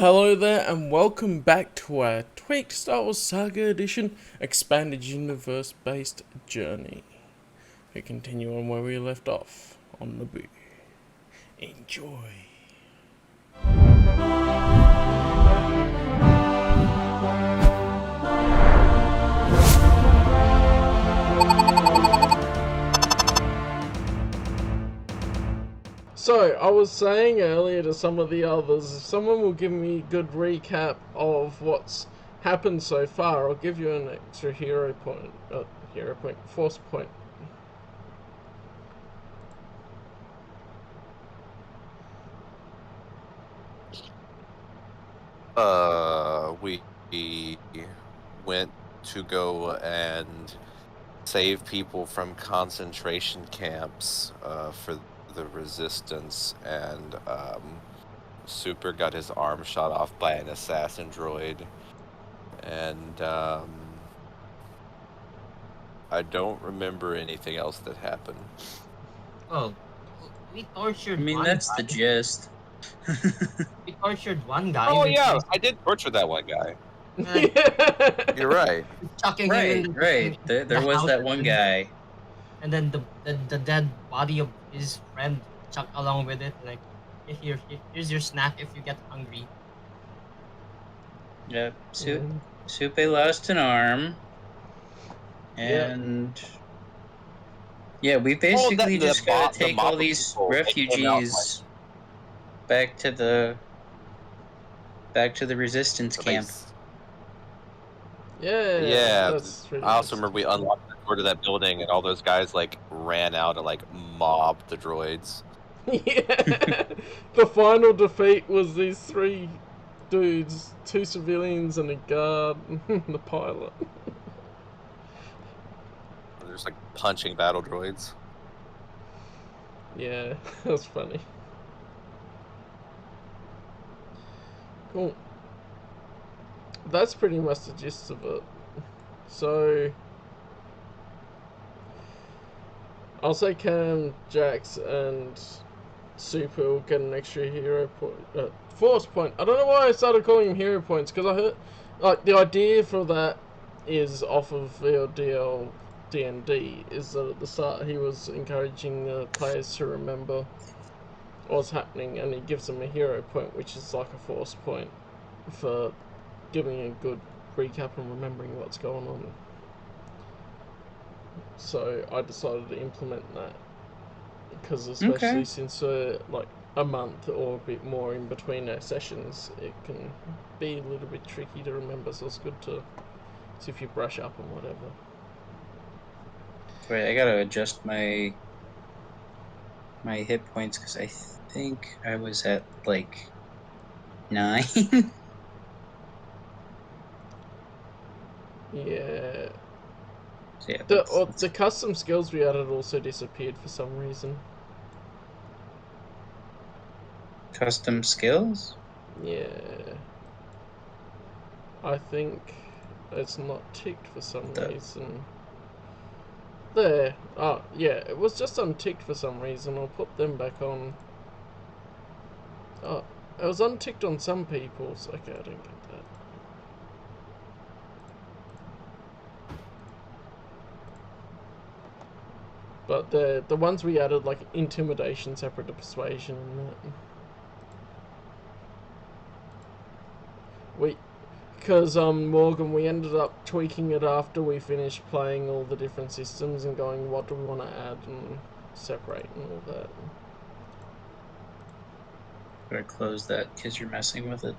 Hello there, and welcome back to our tweaked Star Wars Saga Edition expanded universe based journey. We continue on where we left off on Naboo. Enjoy. So, I was saying earlier to some of the others, if someone will give me a good recap of what's happened so far, I'll give you an extra hero point, force point. We went to go and save people from concentration camps for the resistance, and Super got his arm shot off by an assassin droid, and I don't remember anything else that happened. Oh, we tortured. I mean, one that's guy. the gist. We tortured one guy. Oh with yeah, ice, I did torture that one guy. and You're right. chucking him in Right. There the was house, that one guy. and then the dead body of his friend chucked along with it. Like, here's your snack if you get hungry. Yep. Supe lost an arm. Yep. And yeah, we basically just gotta take all these refugees back to the resistance camp. Yeah, that's pretty I also nice. remember we unlocked the door to that building, and all those guys like ran out and like mobbed the droids. Yeah. The final defeat was these three dudes, two civilians and a guard, the pilot. They're just like punching battle droids. Yeah, that's funny. Cool. That's pretty much the gist of it. So, I'll say Cam, Jax, and Super will get an extra hero point, force point. I don't know why I started calling him hero points, because I heard, like, the idea for that is off of VLDL D&D, is that at the start he was encouraging the players to remember what's happening, and he gives them a hero point, which is like a force point for giving a good recap and remembering what's going on. So I decided to implement that, because especially since like a month or a bit more in between our sessions, it can be a little bit tricky to remember, so it's good to see if you brush up on whatever. Wait, I gotta adjust my hit points because I think I was at like 9. Yeah. So yeah, The custom skills we added also disappeared for some reason. Custom skills? Yeah. I think it's not ticked for some reason. There. Oh, yeah, it was just unticked for some reason. I'll put them back on. Oh, it was unticked on some people's. Okay, I don't get that. But the ones we added, like intimidation separate to persuasion and that. Because Morgan, we ended up tweaking it after we finished playing all the different systems and going, what do we want to add and separate and all that. Gotta close that because you're messing with it.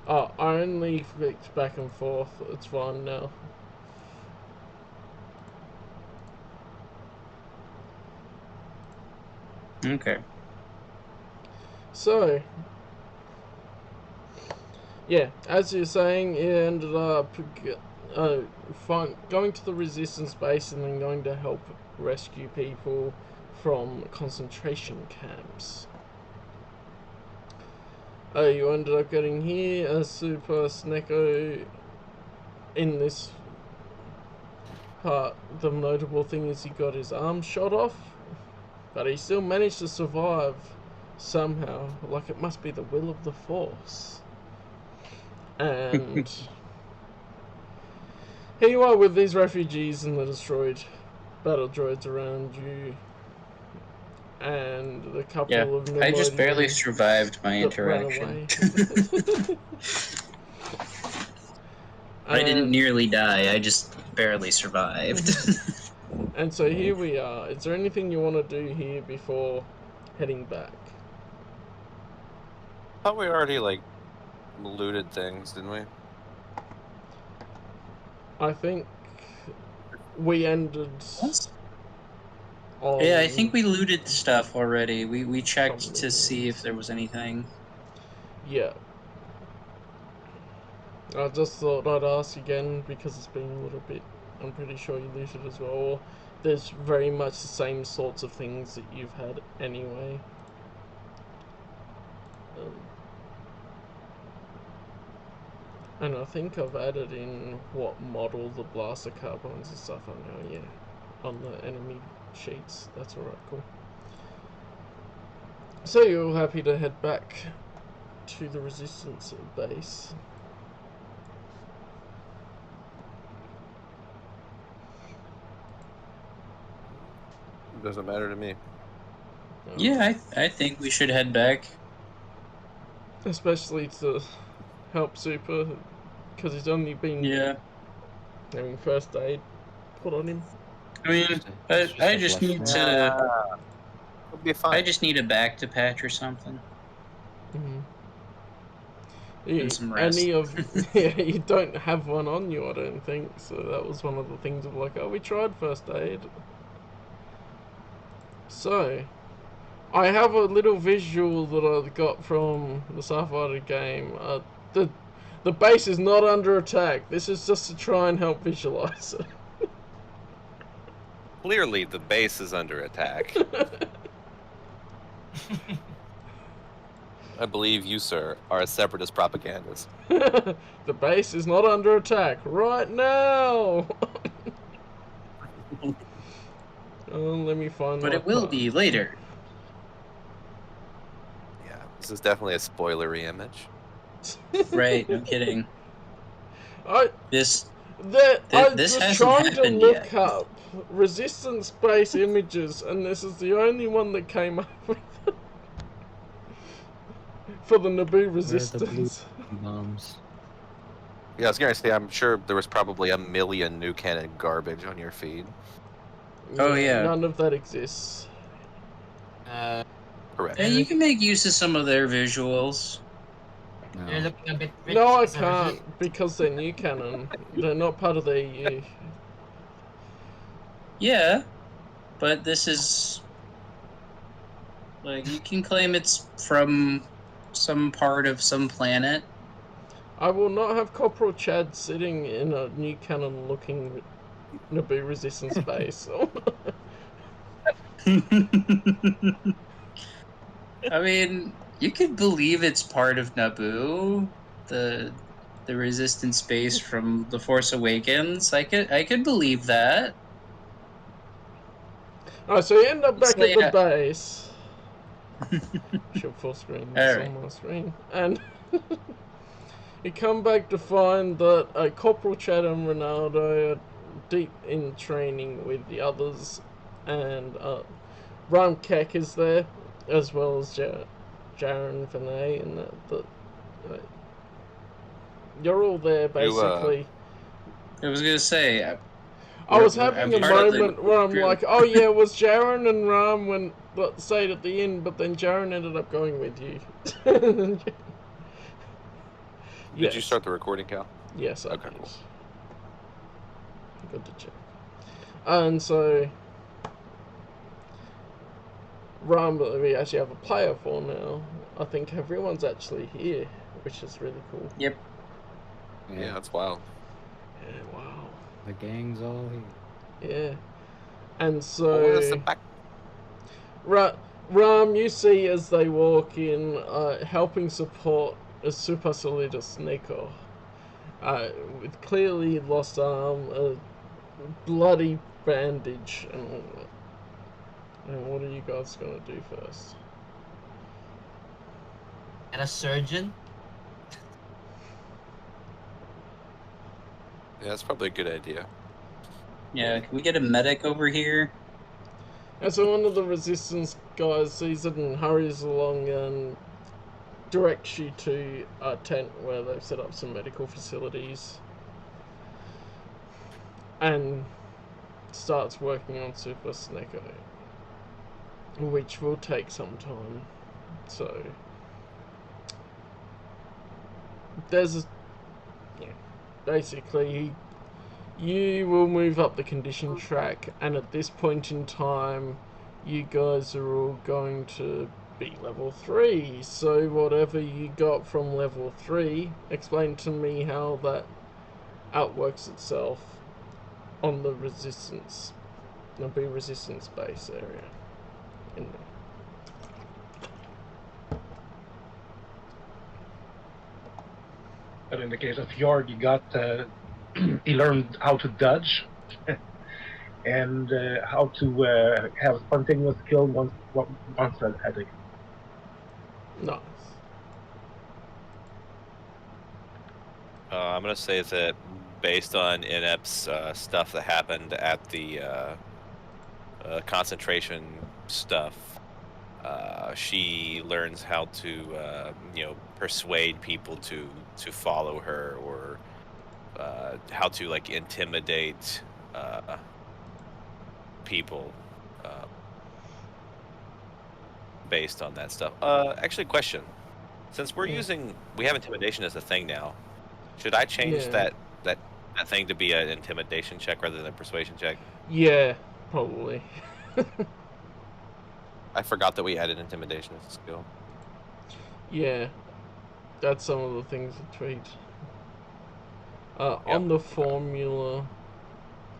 Oh, I only flicked back and forth. It's fine now. Okay. So, yeah, as you're saying, it ended up going to the resistance base and then going to help rescue people from concentration camps. You ended up getting here a Super Snecko. In this part, the notable thing is he got his arm shot off, but he still managed to survive somehow. Like, it must be the will of the Force. And here you are with these refugees and the destroyed battle droids around you, and the couple of I just barely Neimoidians survived my that ran interaction. away. I didn't And- nearly die, I just barely survived. And so here we are. Is there anything you want to do here before heading back? I thought we already, like, looted things, didn't we? I think we ended on... Yeah, I think we looted stuff already. We checked Probably to see is. if there was anything. Yeah. I just thought I'd ask again because it's been a little bit... I'm pretty sure you looted as well. Or there's very much the same sorts of things that you've had anyway. And I think I've added in what model the blaster carbines and stuff are now, yeah. On the enemy sheets. That's alright, cool. So you're all happy to head back to the Resistance base. Doesn't matter to me. Yeah, I think we should head back. Especially to help Super, because he's only been having first aid put on him. I mean, I just need to. It'll be fine. I just need a back to patch or something. Mm-hmm. And some rest. You don't have one on you, I don't think. So that was one of the things of like, oh, we tried first aid. So, I have a little visual that I got from the Starfighter game. The base is not under attack. This is just to try and help visualize it. Clearly, the base is under attack. I believe you, sir, are a separatist propagandist. The base is not under attack right now. Let me find. But it will be later. Yeah, this is definitely a spoilery image. Right, no kidding. This I was hasn't trying to happened look yet. up resistance base images, and this is the only one that came up with it. For the Naboo resistance. Bombs. Yeah, I was gonna say, I'm sure there was probably a million new canon garbage on your feed. Oh, yeah. None of that exists. Correct. Yeah, you can make use of some of their visuals. They're looking a bit rich. No, I as a result. can't, because they're new canon. They're not part of the EU. Yeah, but this is like you can claim it's from some part of some planet. I will not have Corporal Chad sitting in a new canon looking Naboo resistance base. I mean, you could believe it's part of Naboo, the resistance base from The Force Awakens. I could believe that. Alright, so you end up back So, at the yeah. base. Should full screen this Alright. on my screen. And you come back to find that Corporal Chad and Ronaldo are deep in training with the others, and Ram Kek is there, as well as Jaren Vinay, and you're all there basically. I was gonna say. I was having a part of the moment where I'm group. like, oh yeah, was Jaren and Ram when stayed at the inn, but then Jaren ended up going with you. Did you start the recording, Cal? Yes, I Okay, did. cool. Good to check. And so, Ram, we actually have a player for now. I think everyone's actually here, which is really cool. Yep. Yeah, that's wild. Yeah, wow. The gang's all here. Yeah. And What so, was the back? Ram, you see as they walk in, helping support a super solidus Neko, with clearly lost arm, a bloody bandage, and all that. And what are you guys gonna do first? At a surgeon. Yeah, that's probably a good idea. Yeah, can we get a medic over here? And so one of the resistance guys sees it and hurries along and directs you to a tent where they've set up some medical facilities and starts working on Super Sneko, which will take some time. So there's a, yeah, basically you will move up the condition track, and at this point in time you guys are all going to be level 3. So whatever you got from level 3, explain to me how that outworks itself on the resistance, the B resistance base area in there. But in the case of Jord, you got he learned how to dodge and how to have a spontaneous kill once at a. Nice. I'm gonna say that based on Inep's stuff that happened at the concentration stuff, she learns how to persuade people to follow her, or how to like intimidate people based on that stuff. Actually, question: since we have intimidation as a thing now, should I change that thing to be an intimidation check rather than a persuasion check? Yeah, probably. I forgot that we added intimidation as a skill. Yeah, that's some of the things that tweet. On the formula.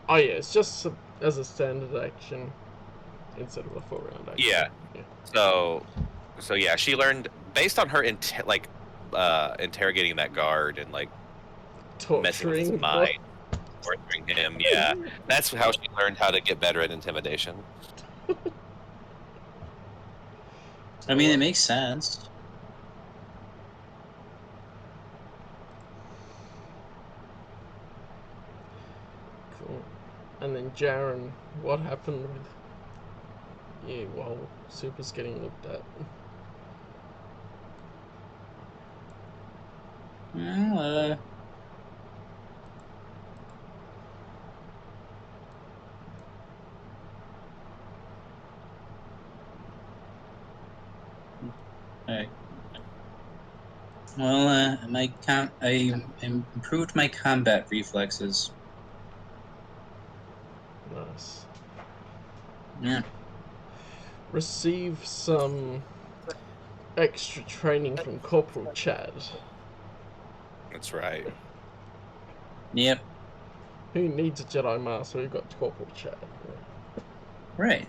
Oh yeah, it's just as a standard action instead of a 4-round action. Yeah. So yeah, she learned based on her interrogating that guard and like messing with his mind, torturing him. Yeah, that's how she learned how to get better at intimidation. I mean, it makes sense. Cool. And then Jaren, what happened with you while Super's getting looked at? Well, I improved my combat reflexes. Nice. Yeah. Receive some extra training from Corporal Chad. That's right. Yep. Who needs a Jedi Master? We've got Corporal Chad. Right.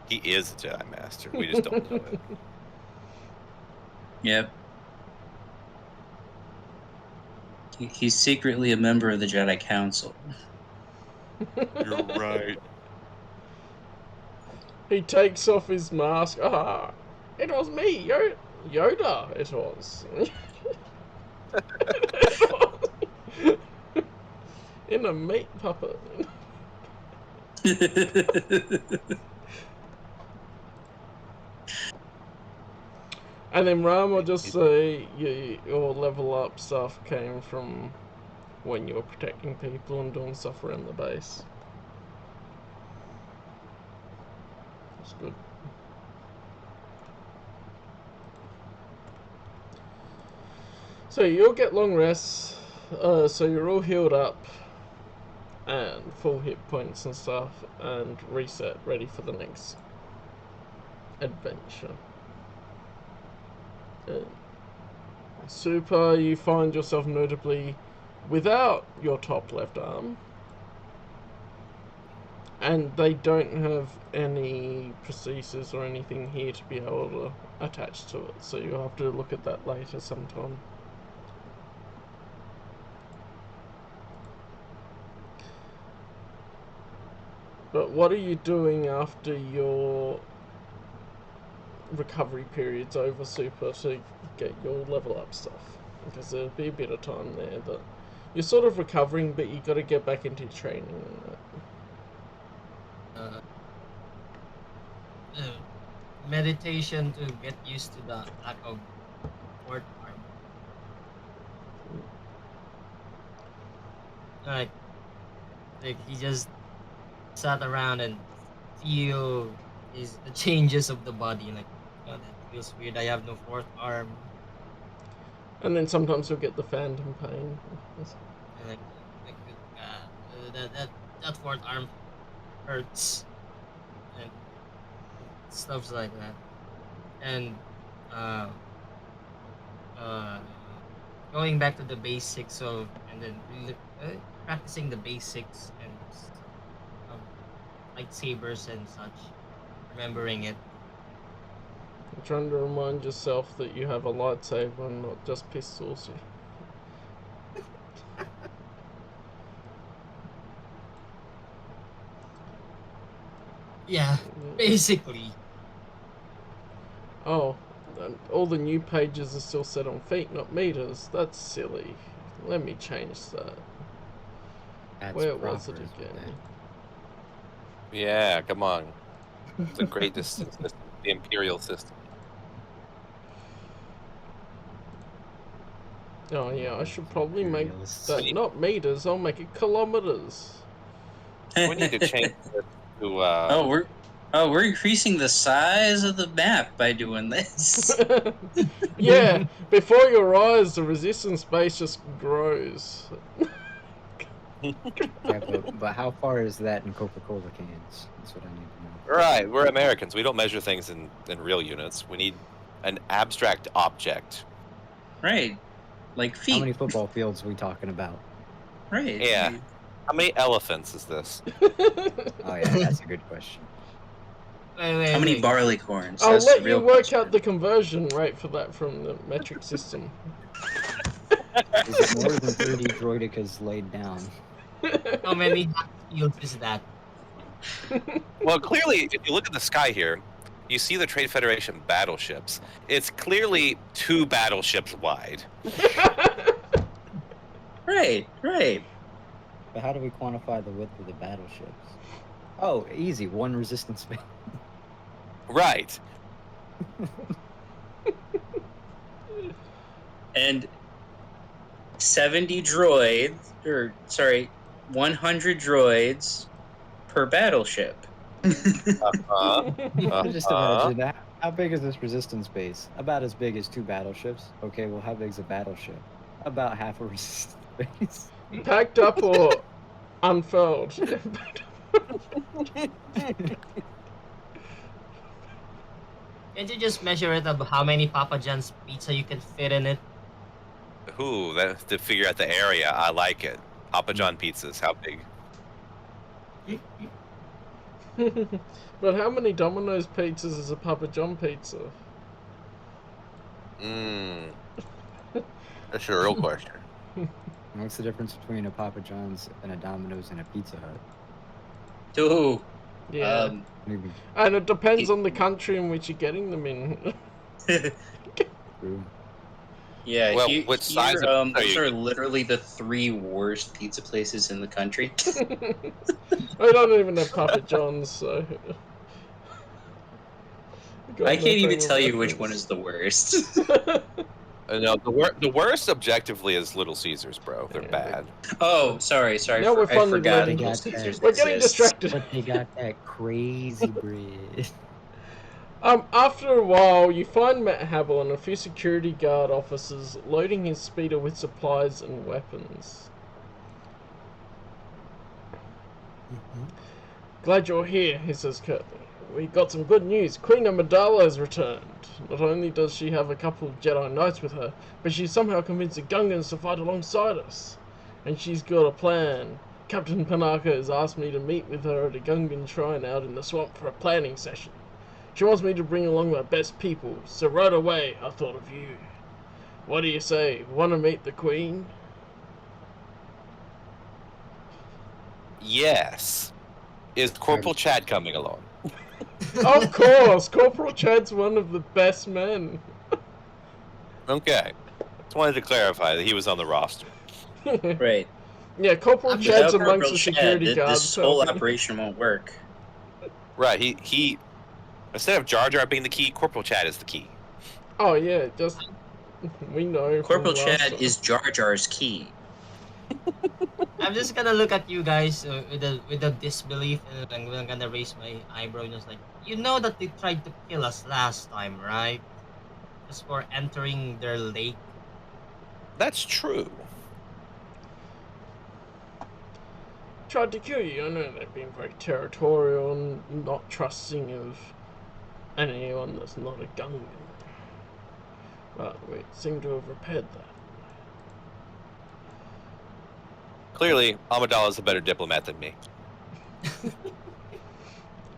He is a Jedi Master. We just don't know it. Yep. He's secretly a member of the Jedi Council. You're right. He takes off his mask. Ah, it was me, Yoda. It was. In a meat puppet. And then Ram will just say your level up stuff came from when you were protecting people and doing stuff around the base. That's good. So you'll get long rests, so you're all healed up and full hit points and stuff, and reset, ready for the next adventure. Super, you find yourself notably without your top left arm, and they don't have any prosthesis or anything here to be able to attach to it, so you'll have to look at that later sometime. But what are you doing after your recovery period's over, Super, to get your level up stuff? Because there'll be a bit of time there that You're sort of recovering, but you got to get back into training. Meditation to get used to the lack of fourth arm. Like he just sat around and feel the changes of the body. Like, that feels weird. I have no fourth arm. And then sometimes you'll get the phantom pain. And like that fourth arm hurts. And stuff like that. And going back to the basics of, and then practicing the basics and lightsabers and such, remembering it. You're trying to remind yourself that you have a lightsaber and not just pistols. Yeah, basically. Oh, and all the new pages are still set on feet, not meters. That's silly. Let me change that. That's Where was proper, it isn't again? it? Yeah, come on. It's a great distance system, the Imperial system. Oh yeah, I should probably make Imperialists. that not meters, I'll make it kilometers. We need to change this to we're increasing the size of the map by doing this. Yeah, before your eyes, the resistance base just grows. Yeah, but how far is that in Coca-Cola cans? That's what I need to know. Right, we're Americans. We don't measure things in real units. We need an abstract object. Right. Like feet. How many football fields are we talking about? Right. Yeah. How many elephants is this? Oh yeah, that's a good question. Wait, How many wait. barley corns? I'll That's let the you real work question. out the conversion rate for that from the metric system. Is it more than 30 droidicas laid down? How many fields is that? Well, clearly, if you look at the sky here, you see the Trade Federation battleships. It's clearly 2 battleships wide. Right. But how do we quantify the width of the battleships? Oh, easy. 1 resistance base. Right. And 70 droids, 100 droids per battleship. Just imagine that. How big is this resistance base? About as big as 2 battleships. Okay, well, how big is a battleship? About half a resistance base. Packed up or unfurled? Can't you just measure it of how many Papa John's pizza you can fit in it? Ooh, that's to figure out the area. I like it. Papa John pizzas. How big? But how many Domino's pizzas is a Papa John pizza? That's a real question. What's the difference between a Papa John's and a Domino's and a Pizza Hut? Ooh. Yeah. Maybe And it depends on the country in which you're getting them in. true. Yeah, Well, what size of pizza are those you- are literally the 3 worst pizza places in the country. I don't even have Papa John's, so... Got I no can't even frame of tell you which reference. one is the worst. No, the worst objectively is Little Caesars, bro. They're Yeah, bad. Oh, sorry. Now we're I finally forgot learning Little that. Caesars We're getting exists. distracted. But they got that crazy bread. After a while, you find Matt Havel and a few security guard officers loading his speeder with supplies and weapons. Glad you're here, he says curtly. We got some good news. Queen Amidala has returned. Not only does she have a couple of Jedi Knights with her, but she's somehow convinced the Gungans to fight alongside us. And she's got a plan. Captain Panaka has asked me to meet with her at a Gungan shrine out in the swamp for a planning session. She wants me to bring along my best people, so right away I thought of you. What do you say? Want to meet the Queen? Yes. Is Corporal Chad coming along? Of course! Corporal Chad's one of the best men. Okay. Just wanted to clarify that he was on the roster. Right. Yeah, Corporal I'm Chad's Without amongst Corporal the Chad, security guards. this whole helping. operation won't work. Right. He instead of Jar Jar being the key, Corporal Chad is the key. Oh yeah, just we know Corporal from last Chad time. is Jar Jar's key. I'm just gonna look at you guys with the disbelief, and I'm gonna raise my eyebrow, just like, you know that they tried to kill us last time, right? Just for entering their lake. That's true. Tried to kill you. I know they've been very territorial and not trusting of anyone that's not a Gungan. But we seem to have repaired that. Clearly, Amidala's a better diplomat than me.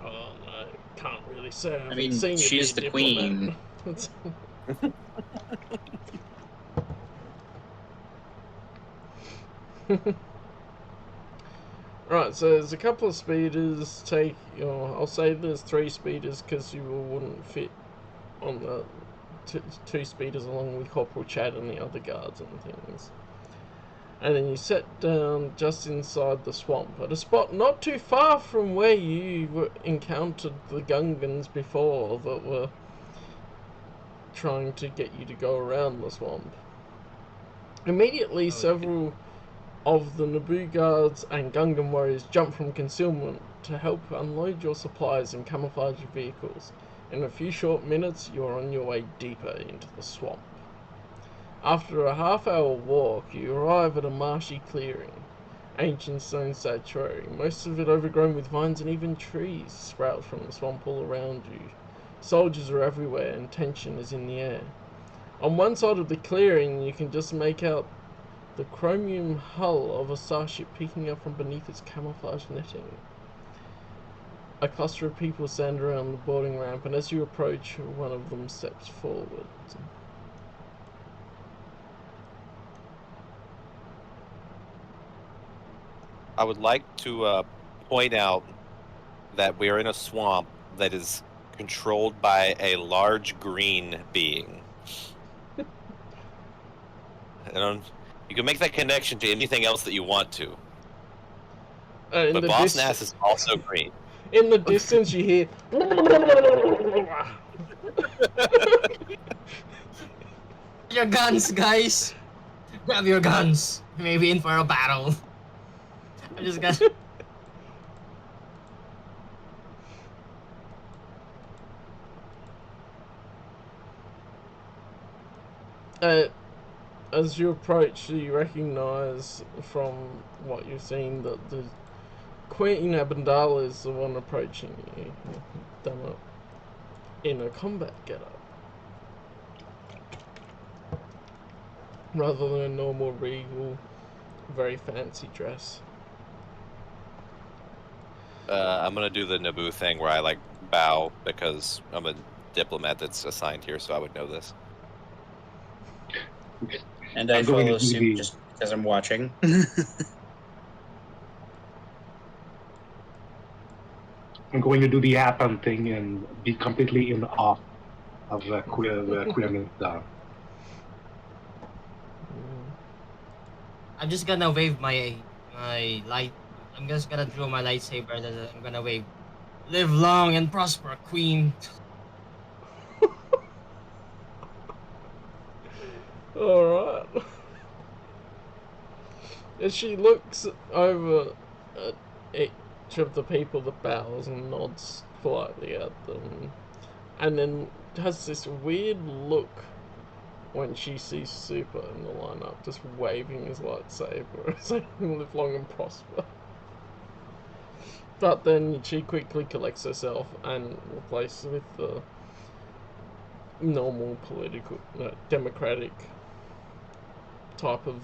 Oh, I can't really say. I haven't mean, seen you she's be a the queen. diplomat. Right, so there's a couple of speeders. I'll say there's 3 speeders because you wouldn't fit on the 2 speeders along with Corporal Chad and the other guards and things. And then you set down just inside the swamp at a spot not too far from where you encountered the Gungans before that were trying to get you to go around the swamp. Immediately, several of the Naboo guards and Gungan warriors jump from concealment to help unload your supplies and camouflage your vehicles. In a few short minutes, you are on your way deeper into the swamp. After a half-hour walk, you arrive at a marshy clearing. Ancient stone sanctuary, most of it overgrown with vines and even trees sprout from the swamp all around you. Soldiers are everywhere and tension is in the air. On one side of the clearing, you can just make out the chromium hull of a starship peeking up from beneath its camouflage netting. A cluster of people stand around the boarding ramp, and as you approach, one of them steps forward. I would like to point out that we are in a swamp that is controlled by a large green being. And you can make that connection to anything else that you want to. But Boss Nass is also green. In the distance, you hear. Your guns, guys! Grab your guns! Maybe in for a battle. I just got. As you approach, you recognize from what you've seen that the Queen Abendala is the one approaching you, done up in a combat getup, rather than a normal regal, very fancy dress. I'm gonna do the Naboo thing where I like bow because I'm a diplomat that's assigned here, so I would know this. And I follow suit just because I'm watching. I'm going to do the Appen thing and be completely in awe of Queen. I'm just gonna wave my light. I'm just gonna draw my lightsaber, and then I'm gonna wave. Live long and prosper, Queen. Alright. As she looks over at each of the people that bows and nods politely at them, and then has this weird look when she sees Super in the lineup, just waving his lightsaber, saying live long and prosper. But then she quickly collects herself and replaces with the normal political, democratic type of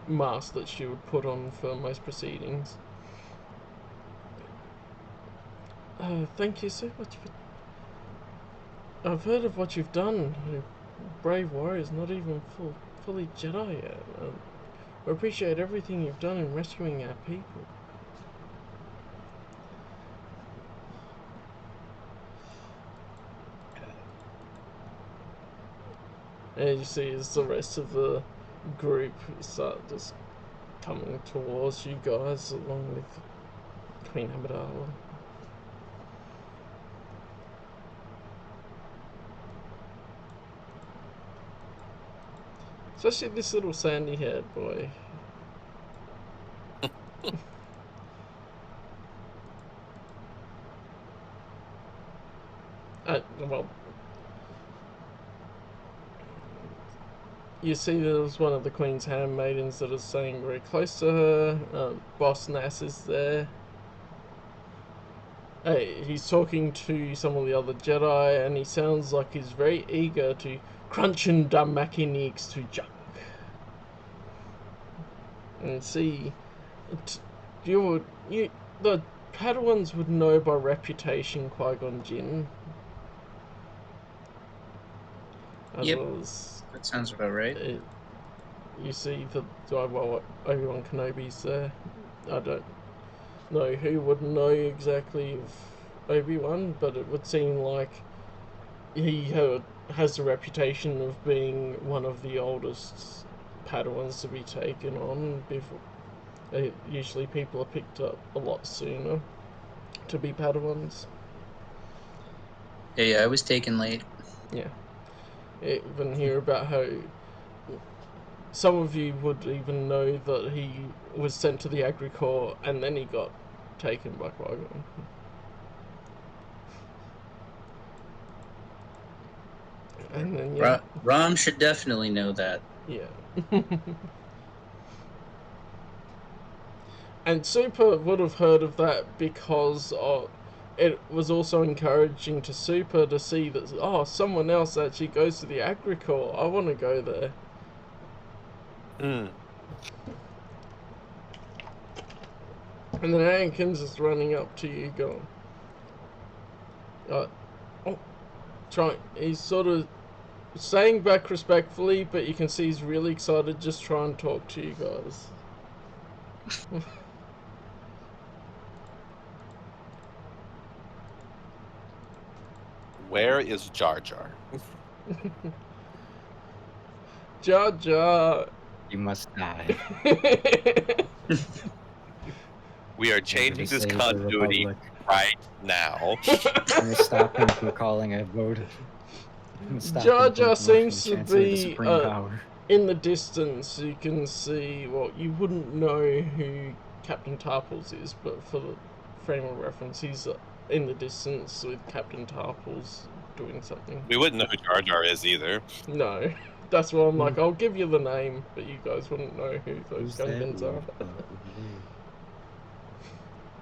mask that she would put on for most proceedings. Thank you so much for... I've heard of what you've done. You're brave warriors, not even fully Jedi yet. We appreciate everything you've done in rescuing our people. And you see as the rest of the group start just coming towards you guys along with Queen Amidala. Especially this little sandy-haired boy. Well, you see there's one of the Queen's handmaidens that is staying very close to her. Boss Nass is there. He's talking to some of the other Jedi, and he sounds like he's very eager to crunch and Damakinix to junk. And see, the Padawans would know by reputation Qui-Gon Jinn. As Yep. well as, That sounds about right. you see that Obi-Wan Kenobi's there. I don't know who would know exactly of Obi-Wan, but it would seem like he has the reputation of being one of the oldest Padawans to be taken on before. Usually people are picked up a lot sooner to be Padawans. Yeah, I was taken late. Yeah. Even hear about how some of you would even know that he was sent to the Agri-Corps and then he got taken by Qui-Gon. And then, yeah. Rom should definitely know that. Yeah. And Super would have heard of that because it was also encouraging to Super to see that, someone else actually goes to the Agri-Corps. I want to go there. And then Anakin's is running up to you going, he's sort of saying back respectfully, but you can see he's really excited just try and talk to you guys. Where is Jar Jar? Jar Jar. You must die. We are changing this continuity right now. I'm gonna stop him from calling a vote. Jar Jar seems to be in the distance. You can see, well, you wouldn't know who Captain Tarpals is, but for the frame of reference, he's in the distance with Captain Tarpals doing something. We wouldn't know who Jar Jar is either. No, that's why I'm like, I'll give you the name, but you guys wouldn't know who those Gungans are.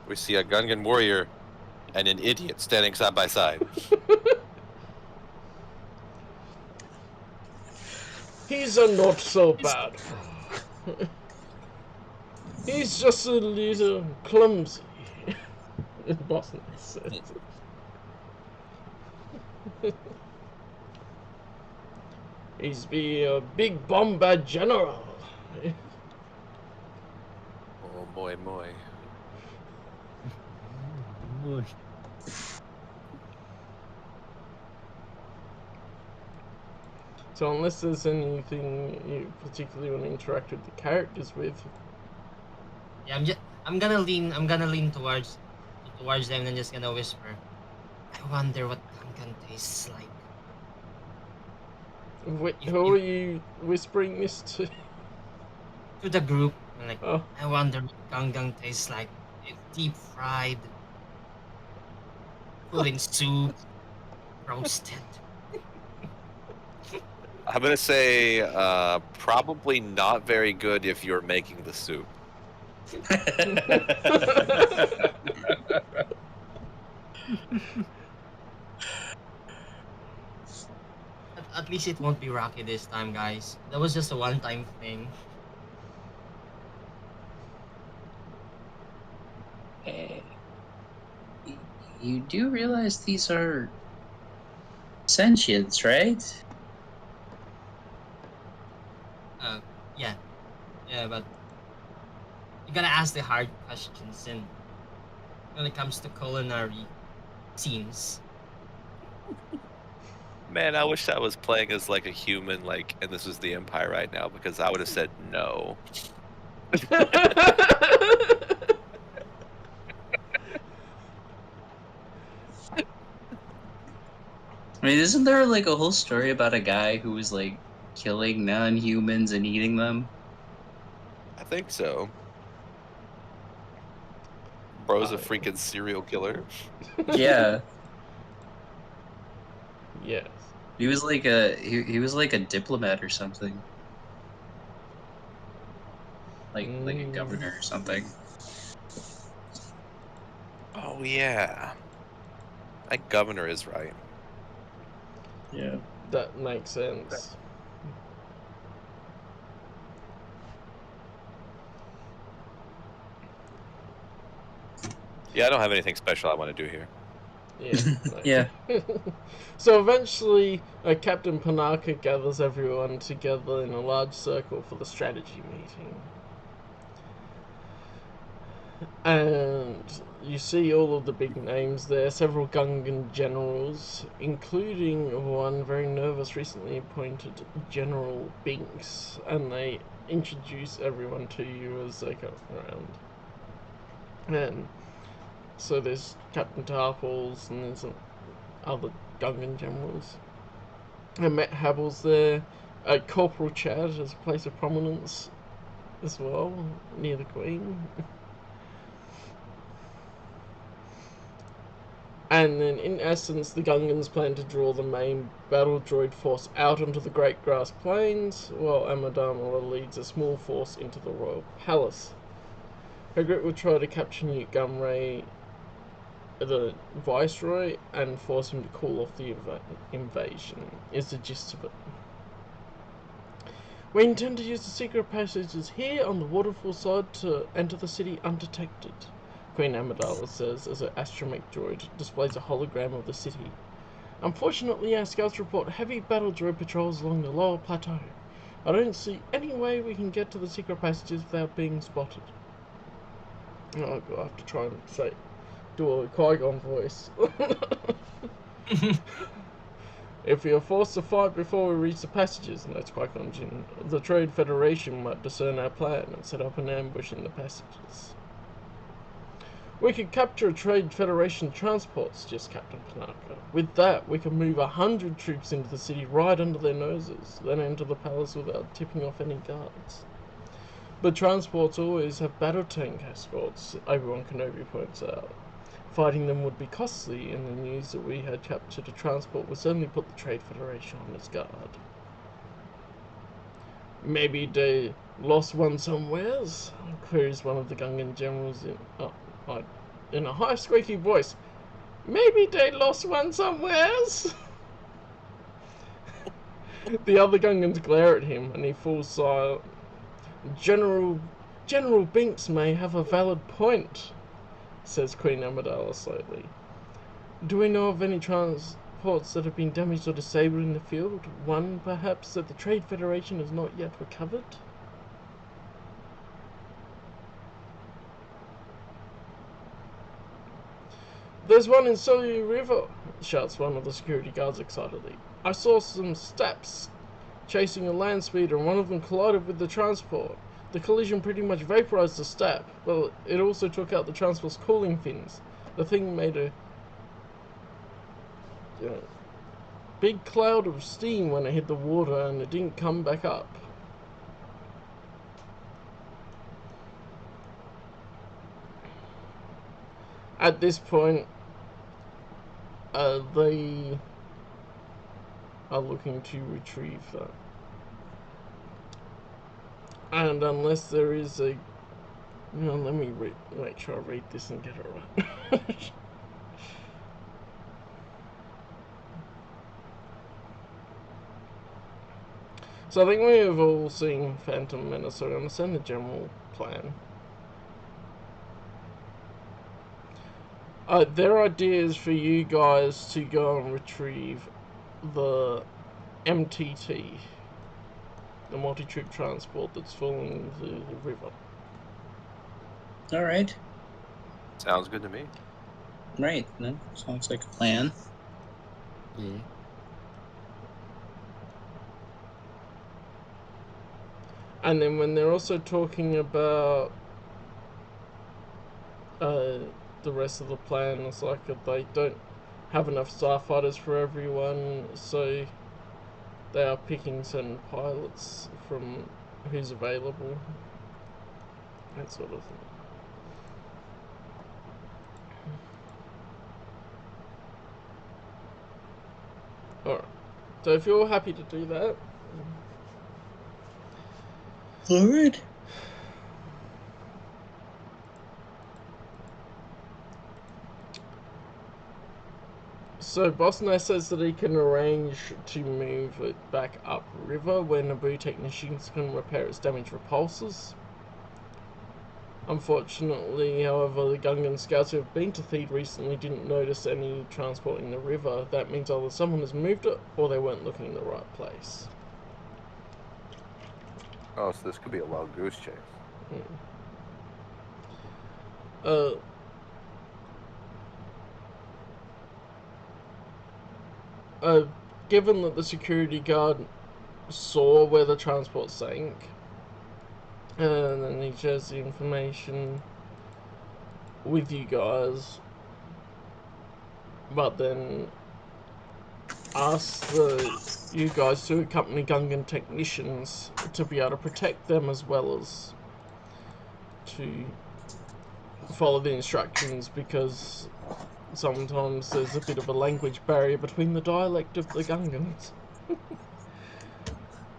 We see a Gungan warrior and an idiot standing side by side. He's not so bad. He's just a little clumsy. Boston says. He's be a big bomber general. Oh boy, boy. So unless there's anything you particularly want to interact with the characters with. Yeah, I'm gonna lean towards them and just gonna whisper. I wonder what Gungan tastes like. Who are you whispering this to? To the group. I'm like, Oh. I wonder what Gungan tastes like. It's deep fried, put in soup, roasted. I'm gonna say probably not very good if you're making the soup. At least it won't be rocky this time, guys. That was just a one-time thing. You do realize these are sentients, right? Yeah, but you gotta ask the hard questions and when it comes to culinary scenes. Man, I wish I was playing as like a human, and this was the Empire right now, because I would have said no. I mean, isn't there like a whole story about a guy who was like killing non-humans and eating them? I think so. Bro's a freaking serial killer. Yeah, Yes. he was like he was like a diplomat or something, like a governor or something. Oh yeah. That governor is right. Yeah. That makes sense. Yeah, I don't have anything special I want to do here. Yeah. Yeah. So eventually, Captain Panaka gathers everyone together in a large circle for the strategy meeting. And you see all of the big names there, several Gungan generals, including one very nervous, recently appointed General Binks, and they introduce everyone to you as they go around. And so there's Captain Tarples, and there's other Gungan generals. I met Havel's there. Corporal Chad has a place of prominence as well, near the Queen. And then, in essence, the Gungans plan to draw the main battle droid force out onto the Great Grass Plains, while Amidala leads a small force into the Royal Palace. Her group will try to capture Newt Gunray, the Viceroy, and force him to call off the invasion, is the gist of it. We intend to use the secret passages here on the waterfall side to enter the city undetected, Queen Amidala says as her astromech droid displays a hologram of the city. Unfortunately, our scouts report heavy battle droid patrols along the lower plateau. I don't see any way we can get to the secret passages without being spotted. Oh, I'll have to try and do a Qui-Gon voice. If we are forced to fight before we reach the passages, notes Qui-Gon Jinn, the Trade Federation might discern our plan and set up an ambush in the passages. We could capture a Trade Federation transport, suggests Captain Panaka. With that, we can move 100 troops into the city right under their noses, then enter the palace without tipping off any guards. But transports always have battle tank escorts, Obi-Wan Kenobi points out. Fighting them would be costly, and the news that we had captured a transport would certainly put the Trade Federation on its guard. Maybe they lost one somewheres? Queries one of the Gungan generals in a high squeaky voice. Maybe they lost one somewheres? The other Gungans glare at him, and he falls silent. General Binks may have a valid point, says Queen Amidala slowly. Do we know of any transports that have been damaged or disabled in the field? One, perhaps, that the Trade Federation has not yet recovered? There's one in Solu River, shouts one of the security guards excitedly. I saw some steps chasing a land speeder, and one of them collided with the transport. The collision pretty much vaporized the step, but it also took out the transport's cooling fins. The thing made a big cloud of steam when it hit the water, and it didn't come back up. At this point, they are looking to retrieve that. And unless there is a... let me make sure I read this and get it right. So I think we have all seen Phantom Menace, so I understand the general plan. Their idea is for you guys to go and retrieve the MTT, the multi-troop transport that's following the river. All right. Sounds good to me. Right. That sounds like a plan. Yeah. And then when they're also talking about the rest of the plan, it's like they don't have enough starfighters for everyone, so they are picking certain pilots from who's available. That sort of thing. Alright, so if you're all happy to do that. Alright. So Bosner says that he can arrange to move it back upriver where Naboo technicians can repair its damaged repulsors. Unfortunately, however, the Gungan scouts who have been to Theed recently didn't notice any transport in the river. That means either someone has moved it or they weren't looking in the right place. Oh, so this could be a wild goose chase. Given that the security guard saw where the transport sank, and then he shares the information with you guys, but then asks you guys to accompany Gungan technicians to be able to protect them as well as to follow the instructions, because sometimes there's a bit of a language barrier between the dialect of the Gungans.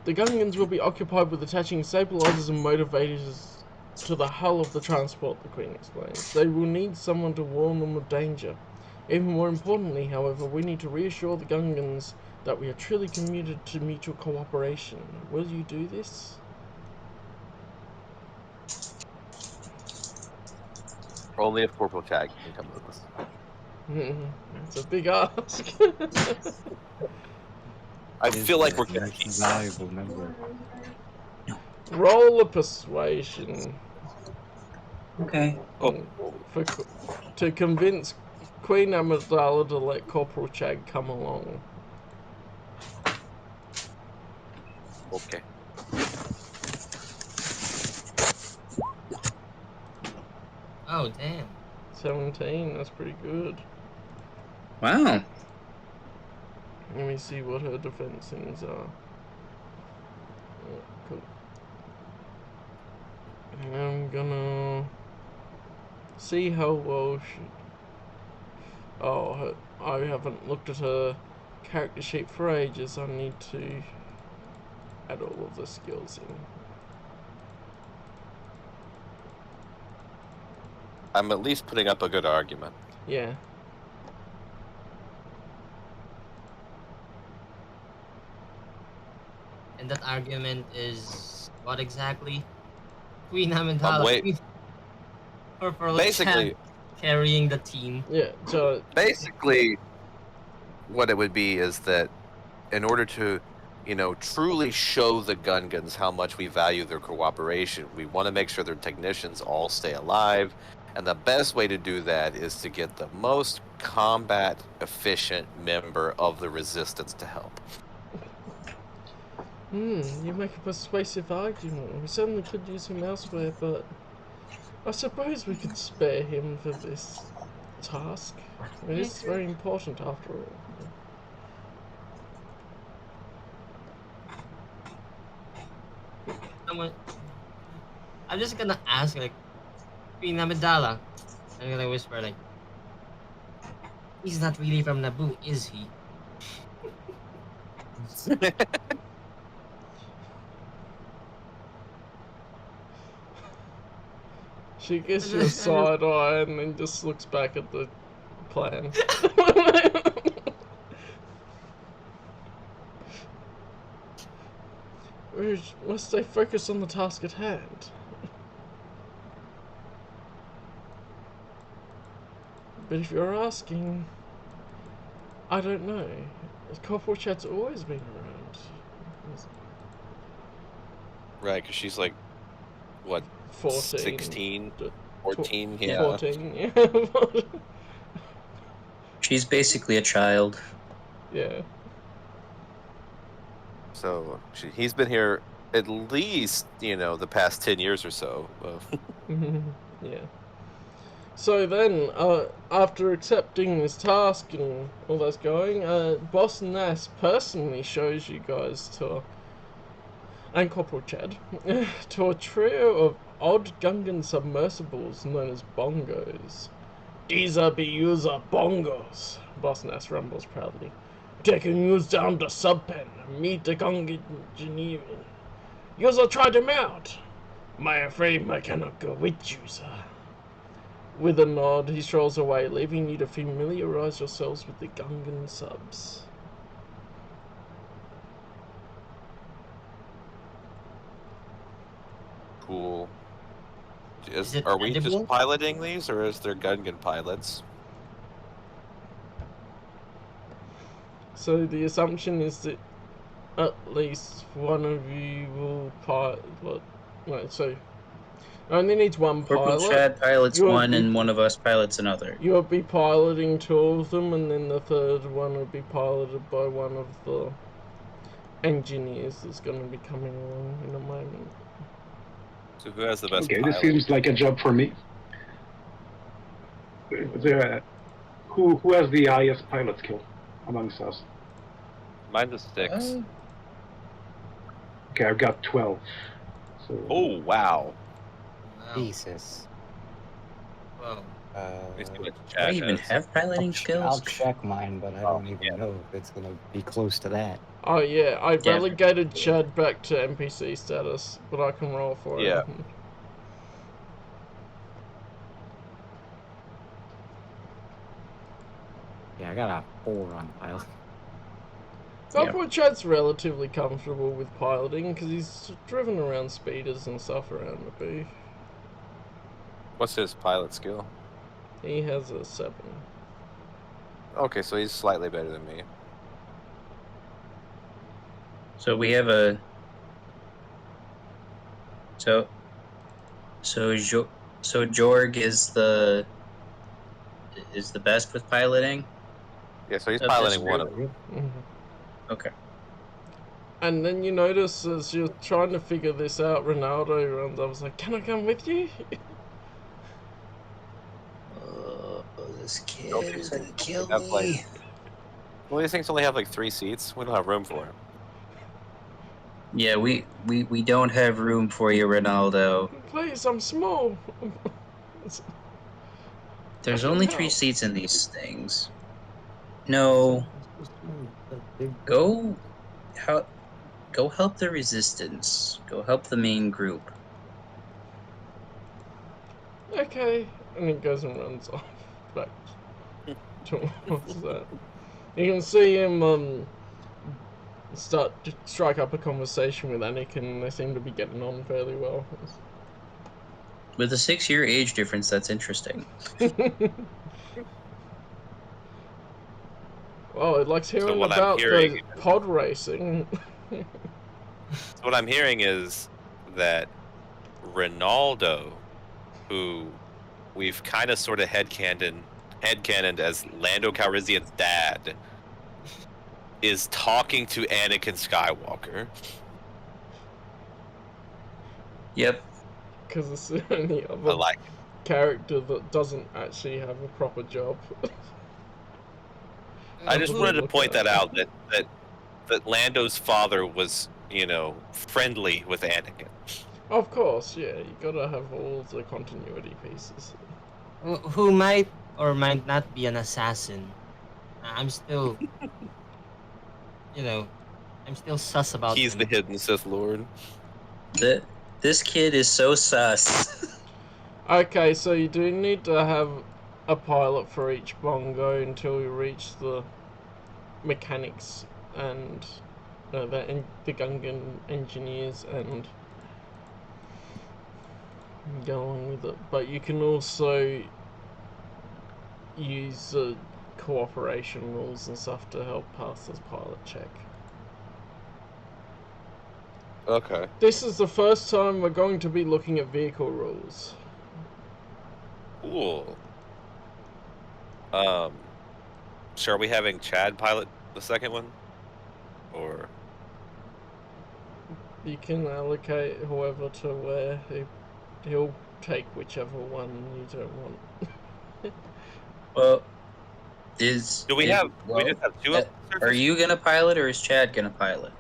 The Gungans will be occupied with attaching stabilizers and motivators to the hull of the transport, the Queen explains. They will need someone to warn them of danger. Even more importantly, however, we need to reassure the Gungans that we are truly committed to mutual cooperation. Will you do this? Only if Corporal Tag can come with us. That's a big ask. I feel like we're gonna most need valuable member. Roll a persuasion. Okay. To convince Queen Amidala to let Corporal Chag come along. Okay. Oh, damn. 17, that's pretty good. Wow. Let me see what her defense things are. Oh, cool. I'm gonna see how well she... Oh, I haven't looked at her character sheet for ages. I need to add all of the skills in. I'm at least putting up a good argument. Yeah. And that argument is what exactly? Queen Amidala. Wait. Corporal Basically, Chad carrying the team. Yeah, so... basically, what it would be is that in order to, truly show the Gungans how much we value their cooperation, we want to make sure their technicians all stay alive. And the best way to do that is to get the most combat efficient member of the resistance to help. You make a persuasive argument. We certainly could use him elsewhere, but I suppose we could spare him for this task. It is very important after all. I'm just gonna ask, like, Queen Amidala. I'm gonna whisper, like, he's not really from Naboo, is he? She gives you a side eye and then just looks back at the plan. We must stay focused on the task at hand. But if you're asking, I don't know. Corporal Chad's always been around. Right, because she's like, what, 14. 16? 14? Yeah. 14, yeah. She's basically a child. Yeah. So he's been here at least, the past 10 years or so. Yeah. So then, after accepting this task and all that's going, Boss Nass personally shows you guys to, and Corporal Chad, to a trio of odd Gungan submersibles known as bongos. These are Beuza bongos, Boss Nass rumbles proudly. Taking you down to Subpen, meet the Gungan engineering. You'll try them out. My afraid I cannot go with you, sir. With a nod, he strolls away, leaving you to familiarize yourselves with the Gungan subs. Cool. Is it Are we edible? just piloting these, or is there Gungan pilots? So the assumption is that at least one of you will pilot. Right, so only needs one Corporal pilot. Chad pilots You'll one, be- and one of us pilots another. You'll be piloting two of them, and then the third one will be piloted by one of the engineers that's going to be coming along in a moment. So who has the best Okay, pilot? this seems like a job for me. Who has the highest pilot skill amongst us? Mine's a 6. Okay, I've got 12. So Oh, wow. Wow. Jesus. Well, Let me see what Do Chad I even has. have piloting I'll skills? check mine, but I don't even know if it's gonna be close to that. Oh yeah, I Yeah. relegated Chad back to NPC status, but I can roll for Yeah. it. Yeah, I got a 4 on pilot. Corporal Chad's relatively comfortable with piloting because he's driven around speeders and stuff around the booth. What's his pilot skill? He has a 7. Okay, so he's slightly better than me. So we have a. So Jorg is the best with piloting. Yeah, so he's Of piloting this one of group. them. Okay. And then you notice as you're trying to figure this out, Ronaldo runs up and was like, "Can I come with you?" This kid Okay, is so gonna kill that's like- me. Well, these things only have like 3 seats. We don't have room for him. Yeah, we don't have room for you, Ronaldo. Please, I'm small. There's I can only 3 help. seats in these things. No, go help the resistance. Go help the main group. Okay, and he goes and runs off back towards that. You can see him start to strike up a conversation with Anakin, and they seem to be getting on fairly well. With a 6-year age difference, that's interesting. Well, it likes hearing what I'm about hearing- the pod racing. So what I'm hearing is that Ronaldo, who we've kind of sort of headcanoned as Lando Calrissian's dad, is talking to Anakin Skywalker. Yep. Because it's the only I other like character that doesn't actually have a proper job. I just Who- wanted to point that out that Lando's father was, friendly with Anakin. Of course, yeah, you gotta have all the continuity pieces. who might or might not be an assassin. I'm still, I'm still sus about He's him. the hidden Sith Lord. This kid is so sus. Okay, so you do need to have a pilot for each bongo until you reach the mechanics and the Gungan engineers and go on with it. But you can also use cooperation rules and stuff to help pass this pilot check. Okay. This is the first time we're going to be looking at vehicle rules. Cool. So are we having Chad pilot the second one? Or you can allocate whoever to where he'll take whichever one you don't want. Well, Do we have? well, we just have two up on the are surface? you gonna pilot or is Chad gonna pilot?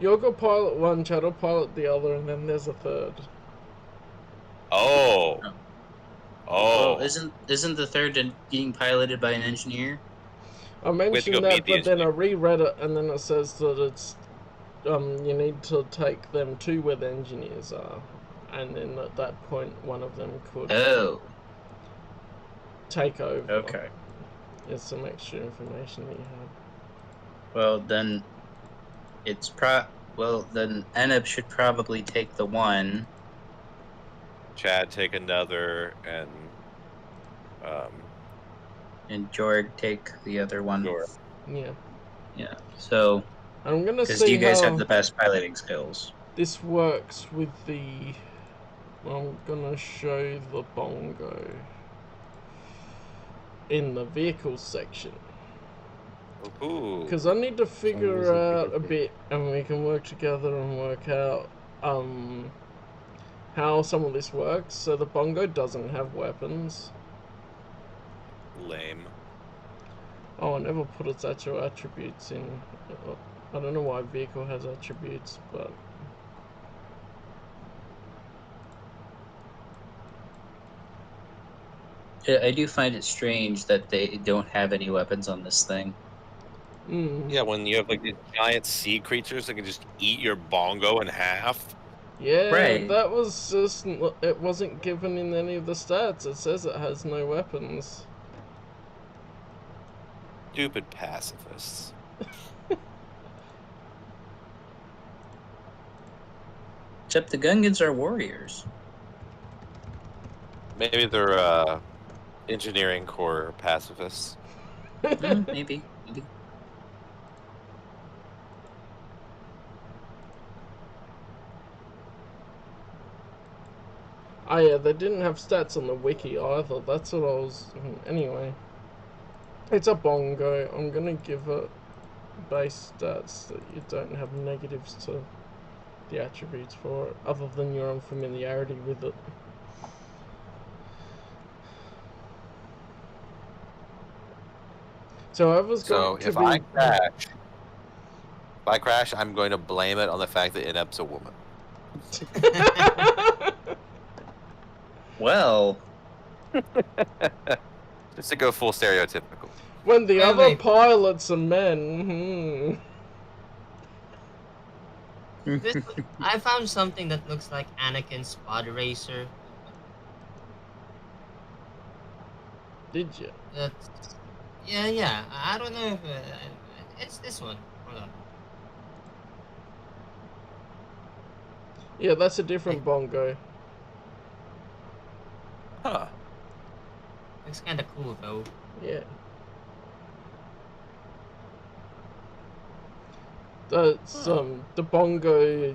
You'll go pilot one, Chad will pilot the other, and then there's a third. Oh. Oh. Oh. Well, isn't the third being piloted by an engineer? I mentioned go that, meet the but then I reread it, and then it says that it's you need to take them to where the engineers are, and then at that point, one of them could Oh, take over. okay. There's some extra information that you have. Well, then then Eneb should probably take the one. Chad take another, And Jorg take the other one. Jorg. Yeah. Yeah. So, I'm gonna because see you guys how have the best piloting skills. this works with the. I'm gonna show the bongo in the vehicles section. Ooh. Because I need to figure easy to out get a to. bit, and we can work together and work out how some of this works. So the bongo doesn't have weapons. Lame. Oh, I never put its actual attributes in. I don't know why vehicle has attributes, but I do find it strange that they don't have any weapons on this thing. Yeah, when you have like these giant sea creatures that can just eat your bongo in half. yeah, Right. that was just, it wasn't given in any of the stats. It says it has no weapons. Stupid pacifists. Except the Gungans are warriors. Maybe they're engineering corps pacifists. Maybe. Oh yeah, they didn't have stats on the wiki either. That's what I was. Anyway, it's a bongo. I'm gonna give it base stats that you don't have negatives to the attributes for it, other than your unfamiliarity with it. So whoever's So going to if be. I crash, I'm going to blame it on the fact that Inep's a woman. Well, Just to go full stereotypical. When the Wait, other wait. pilots are men. I found something that looks like Anakin's pod racer. Did you? That's, yeah. I don't know if it's this one. Hold on. Yeah, that's a different bongo. Huh. Looks kind of cool though. Yeah. That's the bongo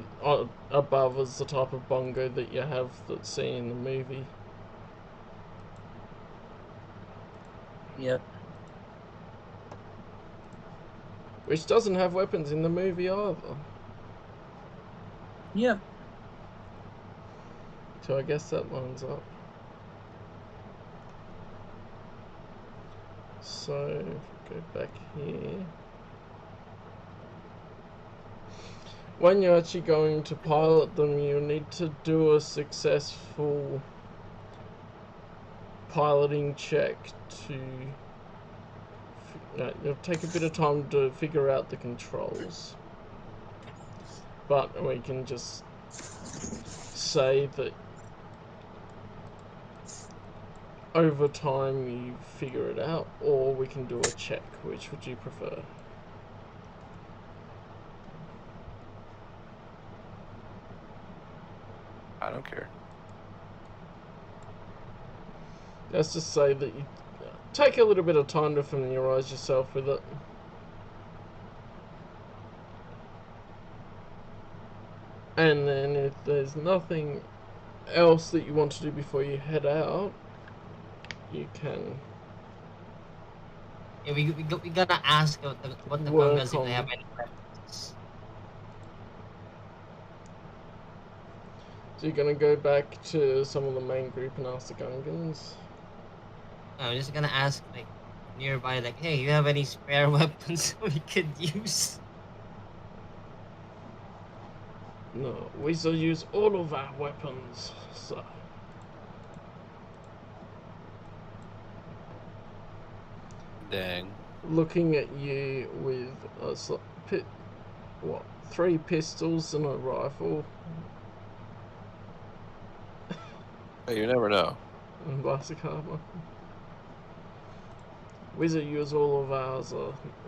above is the type of bongo that you have that's seen in the movie. yep. Which doesn't have weapons in the movie either. Yep. So I guess that lines up. So if we go back here. When you're actually going to pilot them, you need to do a successful piloting check to... it'll take a bit of time to figure out the controls. But we can just say that over time you figure it out, or we can do a check. Which would you prefer? I don't care. Let's just say that you take a little bit of time to familiarise yourself with it. And then if there's nothing else that you want to do before you head out, you can Yeah, we gotta ask what the Work Gungas if on- they have any weapons. So you're gonna go back to some of the main group and ask the Gungans? I'm just gonna ask like nearby, like, hey, you have any spare weapons we could use? No, we shall use all of our weapons, sir. Dang. Looking at you with what, 3 pistols and a rifle Hey, you never know. and basic armor. Wizard use all of our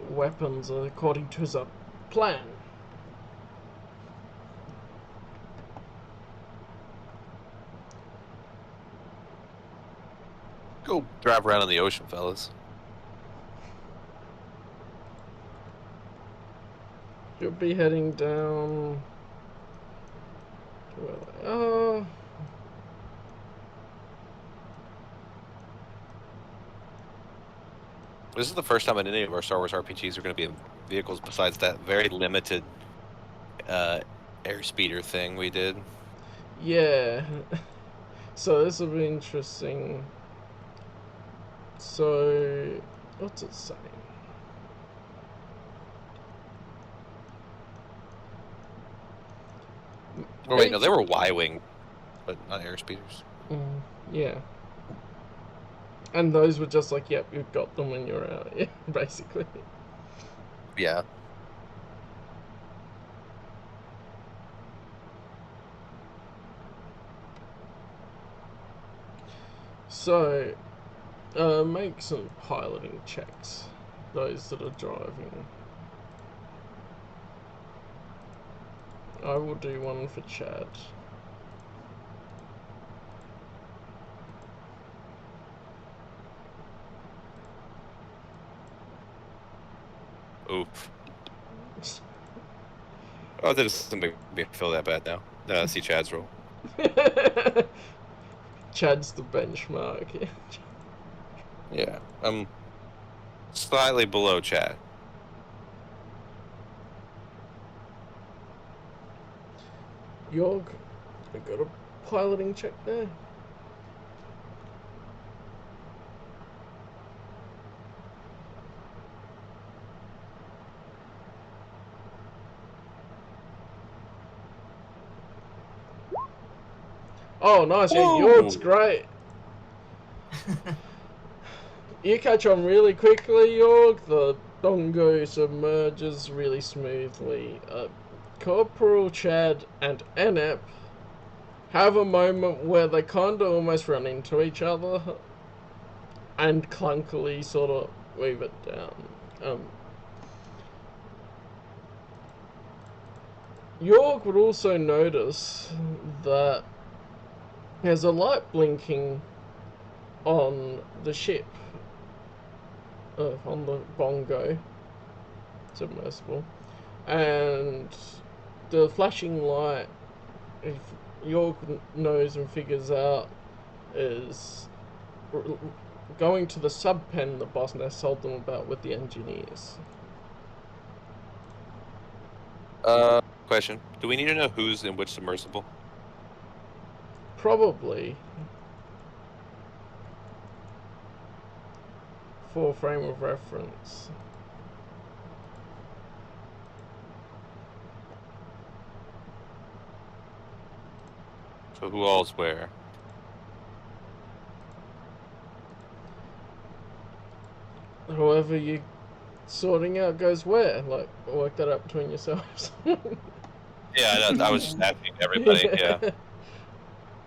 weapons according to the plan. Go drive around in the ocean, fellas. You'll be heading down. This is the first time in any of our Star Wars RPGs we're going to be in vehicles besides that very limited airspeeder thing we did. Yeah. So this will be interesting. So, what's it saying? Oh wait, no, they were Y-wing, but not airspeeders. Yeah. And those were just like, yep, you've got them when you're out, yeah, basically. Yeah. So, make some piloting checks, those that are driving. I will do one for Chad. Oof. Oh, that doesn't make me feel that bad now. No, see Chad's roll. Chad's the benchmark. Yeah, I'm slightly below Chad. Yorg, I got a piloting check there. Oh, nice. Yeah, Yorg's great. You catch on really quickly, Yorg. The Bongo submerges really smoothly. Corporal Chad and Enep have a moment where they kind of almost run into each other and clunkily sort of weave it down. York would also notice that there's a light blinking on the ship, on the Bongo submersible, and the flashing light, if York knows and figures out, is going to the sub-pen the boss nest told them about with the engineers. Question. Do we need to know who's in which submersible? Probably. For frame of reference. So who all's where? Whoever you sorting out goes where. Like, work that out between yourselves. Yeah, I was just asking everybody. Yeah.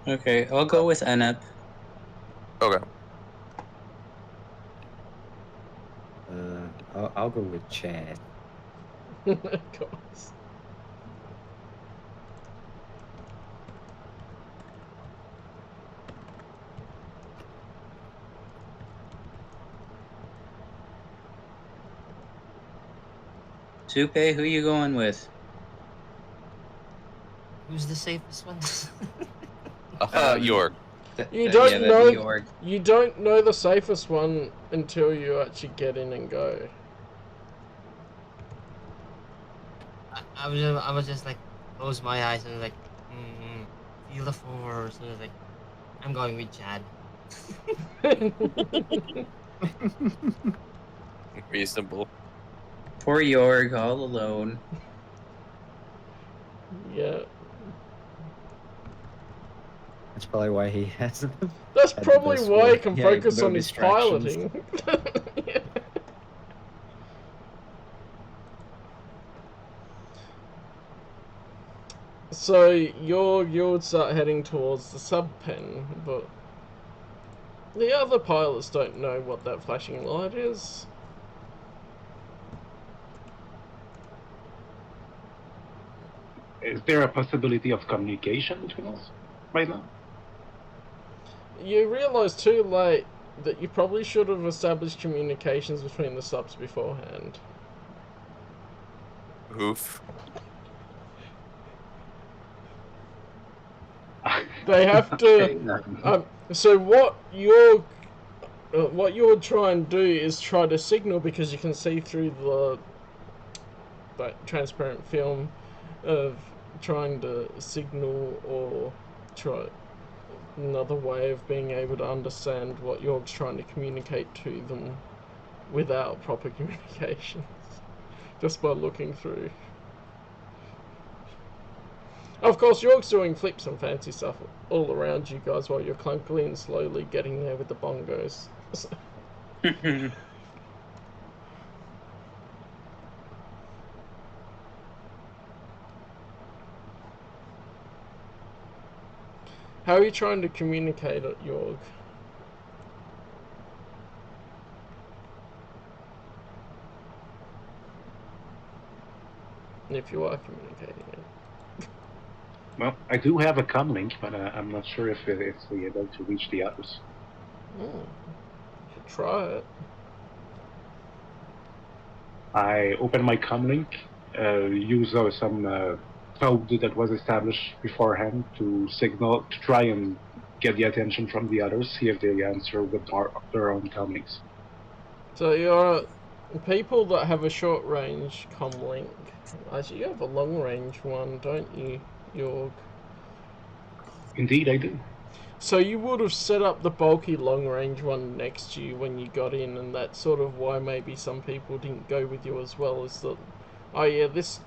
Okay, I'll go with Enep. Okay. I'll go with Chad. Of course. Tupe, who you going with? Who's the safest one? York. You don't that'd know. be York. You don't know the safest one until you actually get in and go. I was just like close my eyes and like feel the force. And I was like, I'm going with Chad. Reasonable. Poor Jorg, all alone. Yeah. That's probably why he hasn't. That's had the probably best why he work. can Yeah, focus no on his distractions. piloting. Yeah. So you would start heading towards the sub-pen, but the other pilots don't know what that flashing light is. Is there a possibility of communication between us right now? You realise too late that you probably should have established communications between the subs beforehand. Oof. They have to. So what you'll try and do is try to signal, because you can see through that transparent film of trying to signal, or try another way of being able to understand what you're trying to communicate to them without proper communications, just by looking through. Of course, York's doing flips and fancy stuff all around you guys while you're clunkily and slowly getting there with the bongos. How are you trying to communicate at York? If you are communicating it. Well, I do have a comlink, but I'm not sure if it's able to reach the others. You should try it. I open my comlink, use some code that was established beforehand to signal, to try and get the attention from the others, see if they answer with their own comlinks. So you're people that have a short range comlink. Actually, you have a long range one, don't you, York? Indeed, I do. So you would have set up the bulky long range one next to you when you got in, and that's sort of why maybe some people didn't go with you as well, is that, oh yeah, this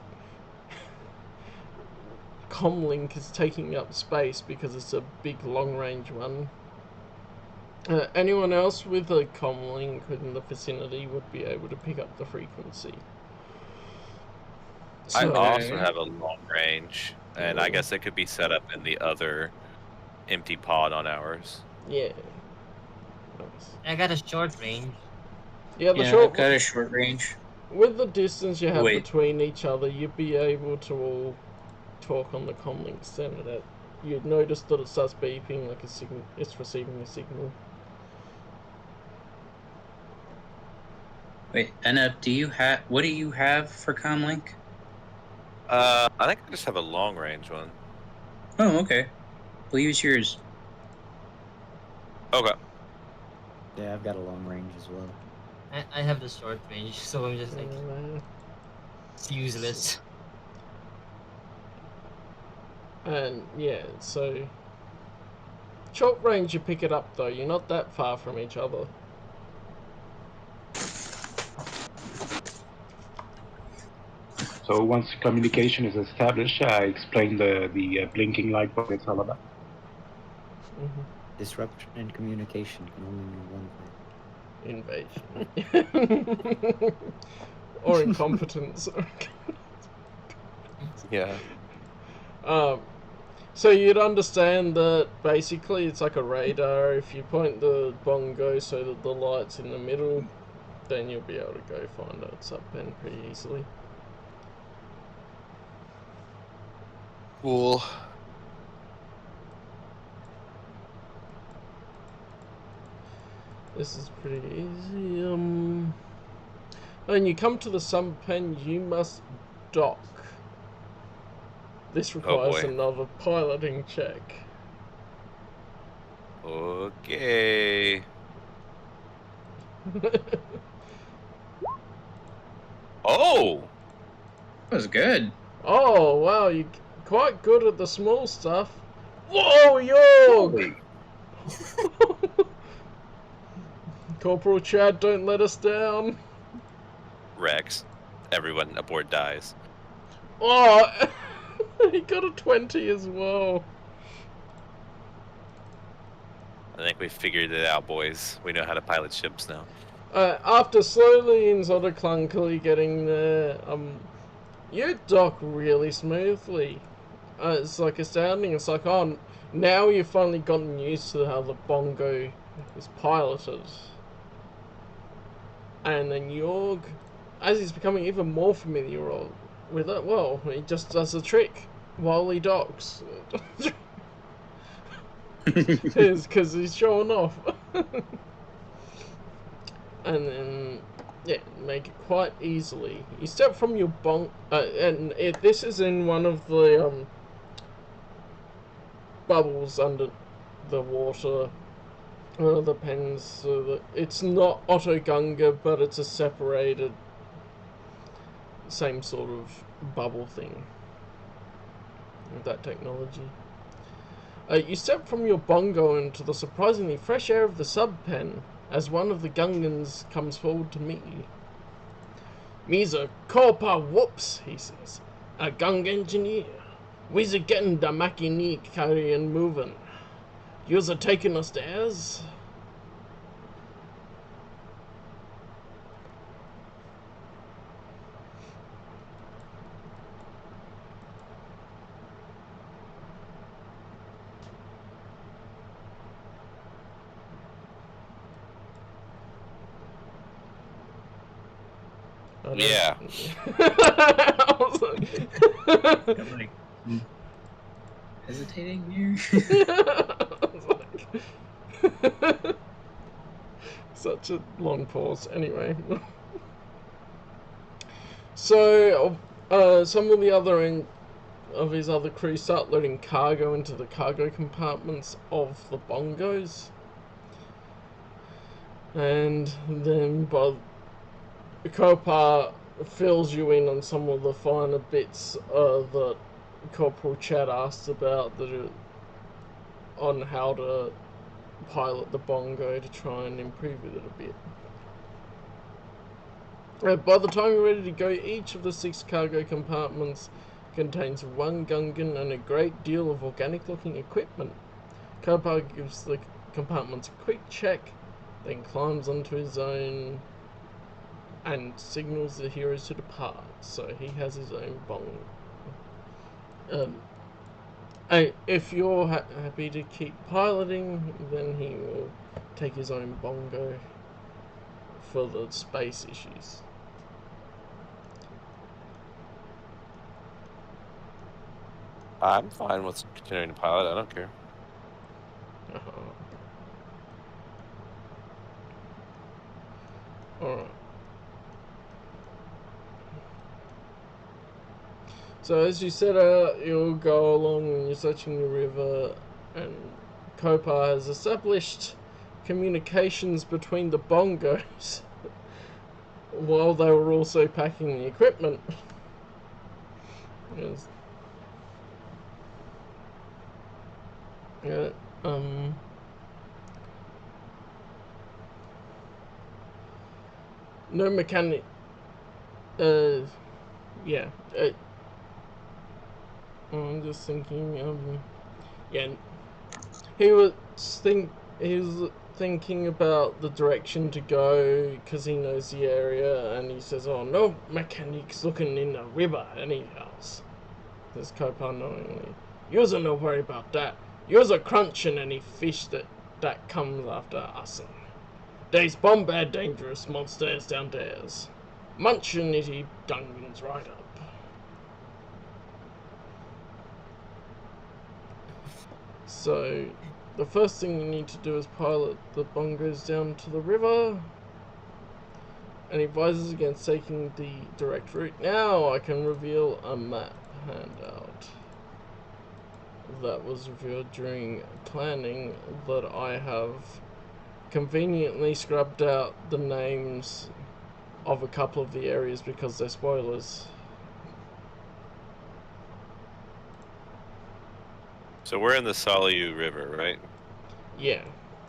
comlink is taking up space because it's a big long range one. Anyone else with a comlink in the vicinity would be able to pick up the frequency. I So, also have a long range, and I guess it could be set up in the other empty pod on ours. yeah. Nice. I got a short range. Yeah, the Yeah, short I've got a short range. with the distance you have Wait. between each other, you'd be able to all talk on the comlinks, then that you'd notice that it starts beeping like a signal. It's receiving a signal. Wait, Anna, what do you have for comlink? I think I just have a long range one. Oh, okay. We'll use yours. Okay. Yeah, I've got a long range as well. I have the short range, so I'm just like, it's useless. And yeah, so short range you pick it up though. You're not that far from each other. So once communication is established, I explain the blinking light, what it's all about. Disruption in communication can only mean one thing. Invasion. Or incompetence. Yeah. So you'd understand that basically it's like a radar. If you point the bongo so that the light's in the middle, then you'll be able to go find it sub-pen pretty easily. Cool. This is pretty easy. When you come to the sub-pen, you must dock. This requires boy. another piloting check. Okay. Oh! That was good. Oh wow, you're quite good at the small stuff. Whoa, York! Holy. Corporal Chad, don't let us down. Rex. Everyone aboard dies. Oh, he got a 20 as well. I think we figured it out, boys. We know how to pilot ships now. After slowly and sort of clunkily getting there, you dock really smoothly. It's like astounding. It's like, oh, now you've finally gotten used to how the bongo is piloted. And then Yorg, as he's becoming even more familiar with it, well, he just does a trick while he docks. Because he's showing off. And then, yeah, make it quite easily. You step from your bunk, this is in one of the bubbles under the water, one of the pens, so that it's not Otto Gunga, but it's a separated, same sort of bubble thing with that technology. You step from your bongo into the surprisingly fresh air of the sub-pen as one of the Gungans comes forward to meet you. "Me's a Corpa Whoops," he says. "A Gung engineer. We's a getting the machine carrying moving. You's a taking us stairs?" Yeah. I was like... I'm like, hesitating here. I was like... Such a long pause. Anyway. So, some of the other of his other crew start loading cargo into the cargo compartments of the bongos. And then Kopar fills you in on some of the finer bits that Corporal Chad asked about, on how to pilot the bongo to try and improve it a bit. By the time you're ready to go, each of the 6 cargo compartments contains 1 Gungan and a great deal of organic-looking equipment. Kopar gives the compartments a quick check, then climbs onto his own and signals the heroes to depart. So he has his own bong. If you're happy to keep piloting, then he will take his own bongo for the space issues. I'm fine with continuing to pilot. I don't care. Alright. So as you set out, you'll go along and you're searching the river, and Kopar has established communications between the bongos while they were also packing the equipment. Yes. Yeah, no mechanic. Yeah. I'm just thinking. Yeah. He was thinking about the direction to go because he knows the area, and he says, "Oh, no mechanics looking in the river anyhow." Says Kopar knowingly. "Yours no worry about that. Yours are crunching any fish that comes after us. They's bombard dangerous monsters down there's. Munchin' itty Dungans right up." So, the first thing you need to do is pilot the bongos down to the river, and he advises against taking the direct route. Now I can reveal a map handout that was revealed during planning that I have conveniently scrubbed out the names of a couple of the areas because they're spoilers. So we're in the Saliu River, right? Yeah,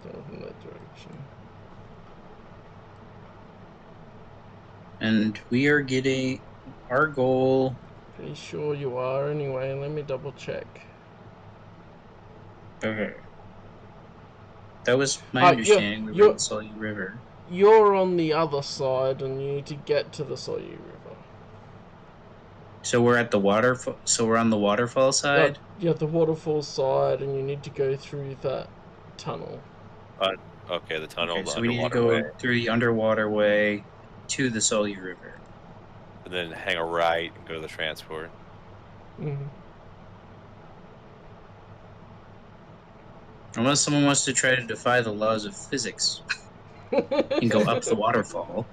go in that direction. And we are getting our goal. Pretty sure you are anyway. Let me double check. Okay. That was my Yeah, understanding. We were in the Saliu River. You're on the other side, and you need to get to the Saliu River. So we're at the waterfall. So we're on the waterfall side. Yeah, the waterfall side, and you need to go through that tunnel. Okay, the tunnel, Okay, the so we need to underwater go way, through the underwater way to the Saliu River. and then hang a right and go to the transport. Mm-hmm. Unless someone wants to try to defy the laws of physics and go up the waterfall.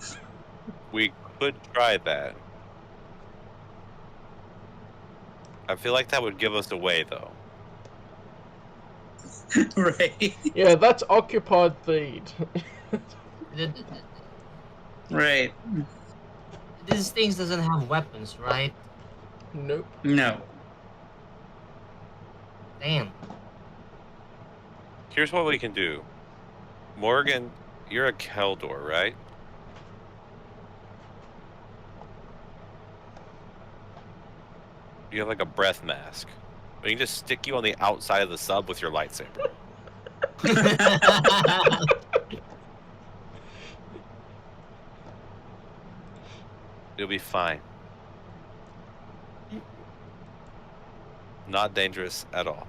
We could try that. I feel like that would give us away, though. Right. Yeah, that's occupied feed. Right. These things doesn't have weapons, right? Nope. No. Damn. Here's what we can do. Morgan, you're a Keldor, right? You have like a breath mask. We can just stick you on the outside of the sub with your lightsaber. You'll be fine. Not dangerous at all.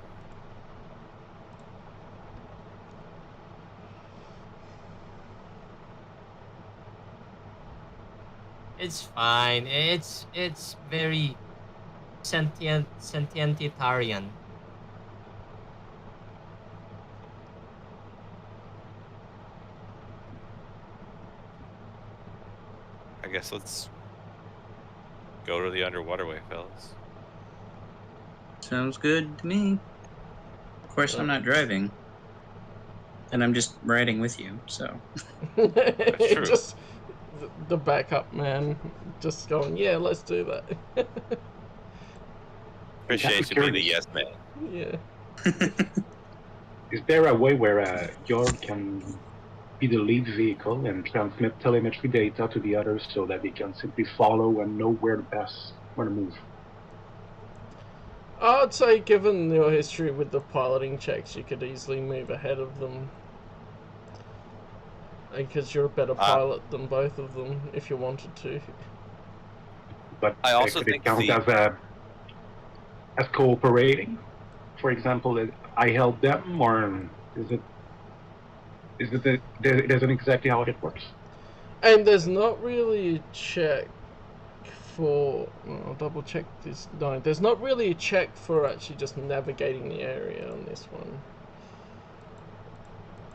It's fine. It's very sentientitarian. I guess let's go to the underwater way, fellas. Sounds good to me. Of course, I'm not driving. And I'm just riding with you, so. That's true. Just the backup man, just going, yeah, let's do that. Appreciate you being the yes man. Yeah. Is there a way where Jorg can be the lead vehicle and transmit telemetry data to the others so that they can simply follow and know where to move? I'd say, given your history with the piloting checks, you could easily move ahead of them. Because you're a better pilot than both of them, if you wanted to. But I also could think it count as cooperating? For example, I help them, or it isn't exactly how it works? And there's not really a check for... I'll double check this. No, there's not really a check for actually just navigating the area on this one.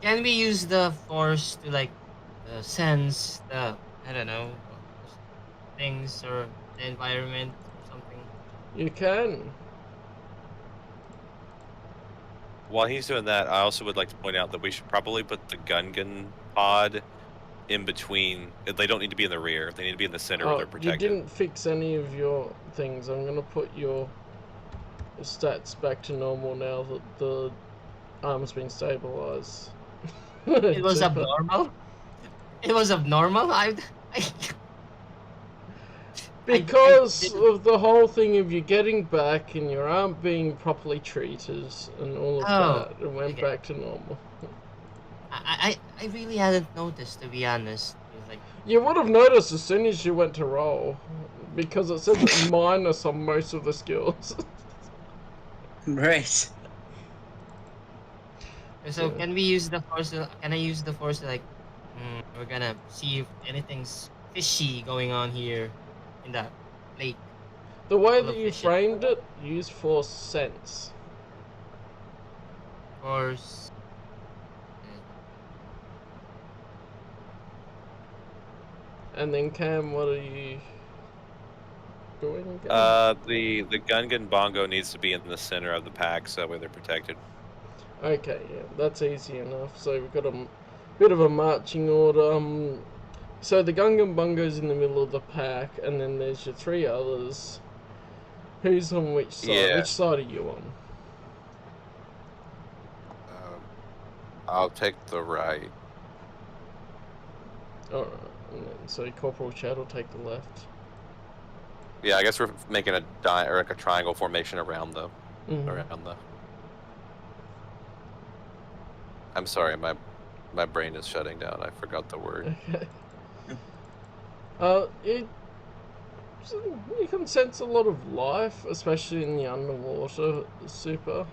Can we use the force to like sense the, I don't know, things or the environment or something? You can. While he's doing that, I also would like to point out that we should probably put the Gungan pod in between. They don't need to be in the rear. They need to be in the center where they're protected. You didn't fix any of your things. I'm going to put your stats back to normal now that the arm's been stabilized. It was abnormal? It was abnormal? Because of the whole thing of you getting back and your arm being properly treated and all of that, it went back to normal. I really hadn't noticed, to be honest. Like, you would have noticed as soon as you went to roll, because it says minus on most of the skills. Right. So can we use the force? Can I use the force to like? We're gonna see if anything's fishy going on here in that lake. The way that you framed it, use force sense. Force. And then Cam, what are you doing again? The Gungan bongo needs to be in the center of the pack so that way they're protected. Okay, yeah, that's easy enough. So we've got a bit of a marching order. So the Gungan bongo's in the middle of the pack, and then there's your three others. Who's on which side? Yeah. Which side are you on? I'll take the right. Alright, and then so Corporal Chad will take the left. Yeah, I guess we're making a or like a triangle formation around the Mhm. I'm sorry, my brain is shutting down. I forgot the word. Okay. You can sense a lot of life, especially in the underwater super.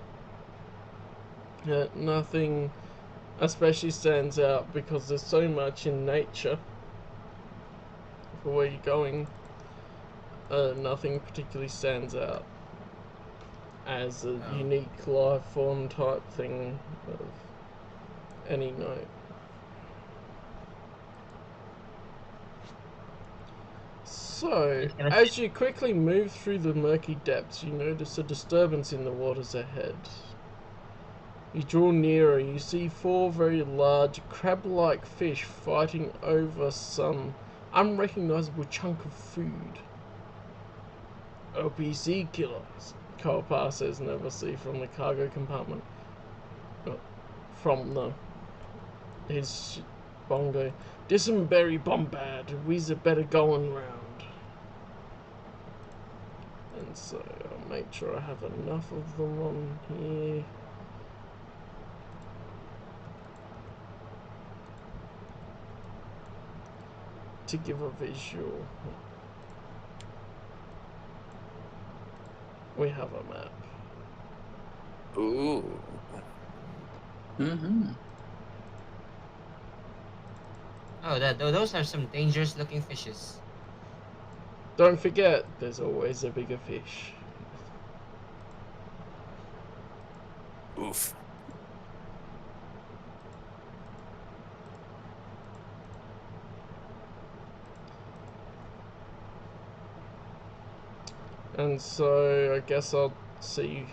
Nothing especially stands out because there's so much in nature for where you're going. Nothing particularly stands out as a unique life form type thing of any note. So, as you quickly move through the murky depths, you notice a disturbance in the waters ahead. You draw nearer, you see 4 very large crab-like fish fighting over some unrecognizable chunk of food. OPC killers, Kolpar says nervously from the cargo compartment. From his bongo. Dissenberry bombard, we's a better going round. And so I'll make sure I have enough of them on here. To give a visual. We have a map. Ooh. Mm-hmm. Oh, those are some dangerous looking fishes. Don't forget, there's always a bigger fish. Oof. And so I guess I'll see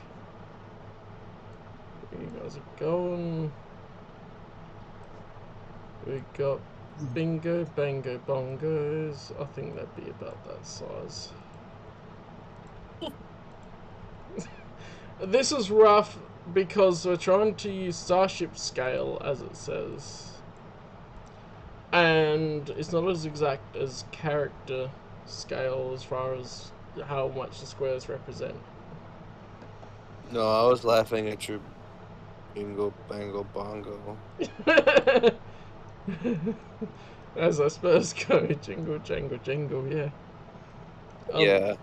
where you guys are going. We got bingo, bango, bongos. I think that'd be about that size. This is rough because we're trying to use Starship scale, as it says. And it's not as exact as character scale as far as how much the squares represent. No, I was laughing at your bingo, bango, bongo. As I suppose go, jingle, jangle, jingle, yeah. Yeah.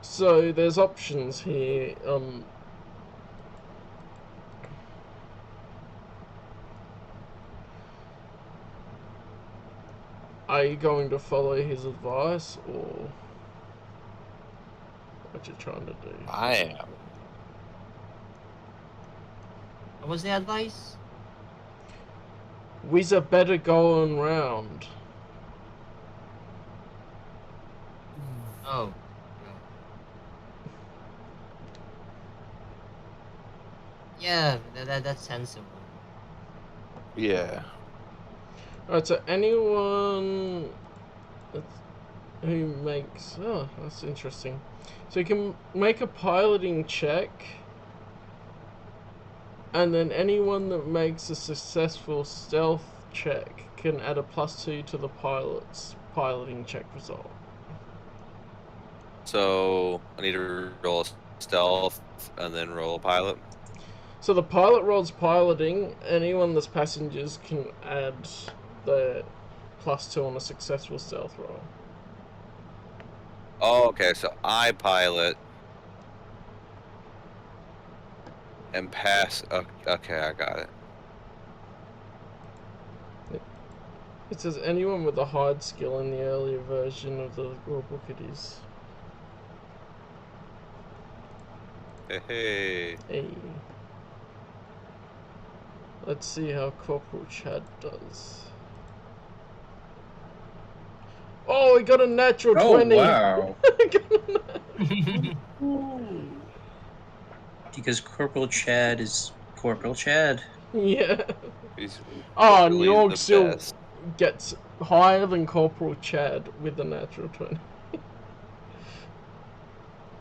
So there's options here. Are you going to follow his advice, or what you trying to do? I am. What was the advice? We's a better going round. Oh. Yeah, that's sensible. Yeah. Alright, so anyone who makes... Oh, that's interesting. So you can make a piloting check, and then anyone that makes a successful stealth check can add a +2 to the pilot's piloting check result. So I need to roll a stealth and then roll a pilot. So the pilot rolls piloting. Anyone that's passengers can add the +2 on a successful stealth roll. Oh, okay. So I pilot and pass. Okay, I got it. It says anyone with a hide skill in the earlier version of the rulebook it is. Hey. Hey. Let's see how Corporal Chad does. Oh, he got a natural 20! Wow. Because Corporal Chad is Corporal Chad. Yeah. He's Oh, really Yorg the still best. gets higher than Corporal Chad with the natural 20.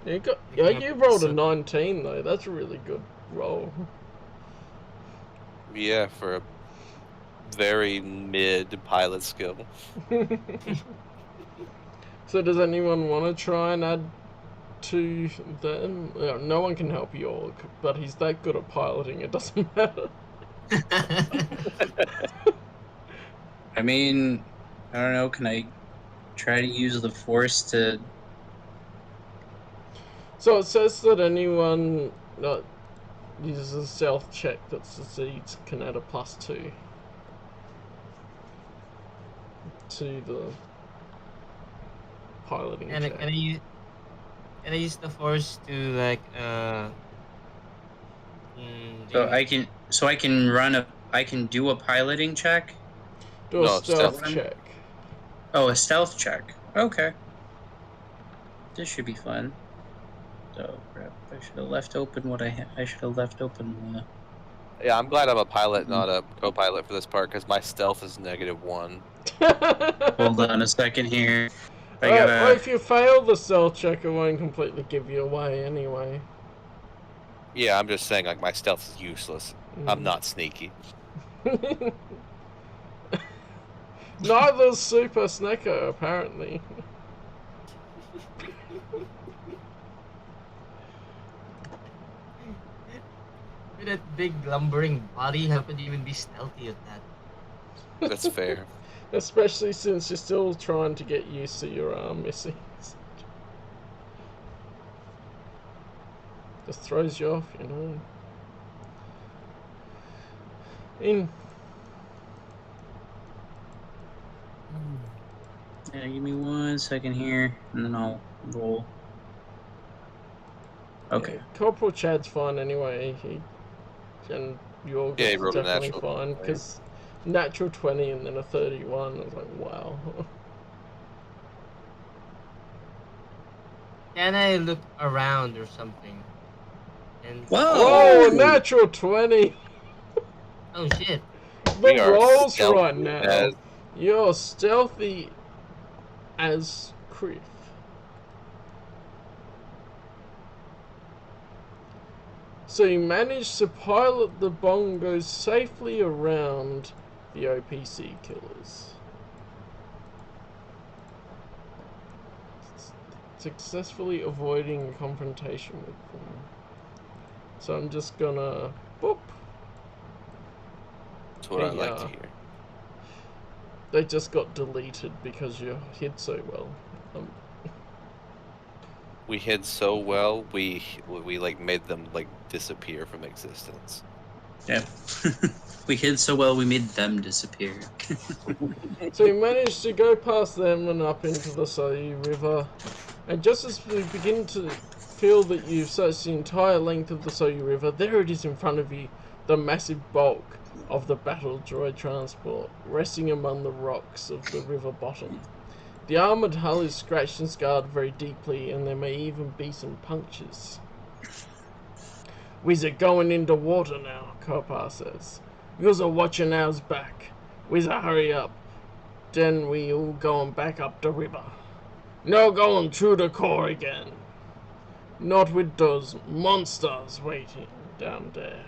You rolled a 19 though. That's a really good roll. Yeah, for a very mid pilot skill. So does anyone want to try and add to them? No one can help York, but he's that good at piloting, it doesn't matter. I mean, I don't know. Can I try to use the force to? So it says that anyone that uses a stealth check that succeeds can add a +2 to the piloting check. Can I use the force to like So I can run a. I can do a piloting check. Do a stealth check. Oh, a stealth check. Okay. This should be fun. Oh crap! I should have left open what I should have left open. Yeah, I'm glad I'm a pilot, not a co-pilot for this part, because my stealth is -1. Hold on a second here. Well, if you fail the stealth check, it won't completely give you away anyway. Yeah, I'm just saying, like, my stealth is useless. I'm not sneaky. Neither's Super Snecko, apparently. with that big lumbering body, how could you even be stealthy at that? That's fair. Especially since you're still trying to get used to your arm missing. Just throws you off, you know. Yeah, give me 1 second here, and then I'll roll. Okay. Yeah, Corporal Chad's fine anyway. And you're definitely fine, because natural 20 and then a 31. I was like, wow. Can I look around or something? And Whoa! Natural 20! Oh shit. The rolls right now. You're stealthy as Criff. So you managed to pilot the bongos safely around the OPC killers. Successfully avoiding confrontation with them. So I'm just gonna boop. That's what I like to hear. They just got deleted because you hid so well. We hid so well, we like made them like disappear from existence. Yeah. We hid so well we made them disappear. So you managed to go past them and up into the Sayu River. And just as we begin to feel that you've searched the entire length of the Sayu River, there it is in front of you, the massive bulk of the battle droid transport, resting among the rocks of the river bottom. The armoured hull is scratched and scarred very deeply, and there may even be some punctures. "We're going into water now," Kopar says. "You're watching ours back. We're hurry up. Then we all going back up the river. No going through the core again. Not with those monsters waiting down there."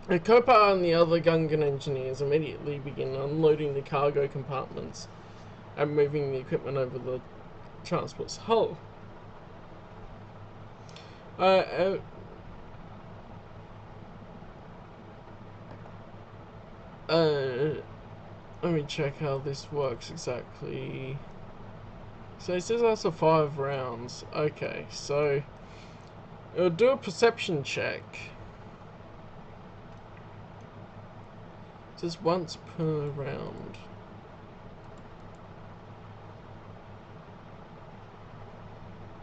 Kopar and the other Gungan engineers immediately begin unloading the cargo compartments and moving the equipment over the transport's hull. Let me check how this works exactly. So it says that's 5 rounds. Okay, so it'll do a perception check. Just once per round.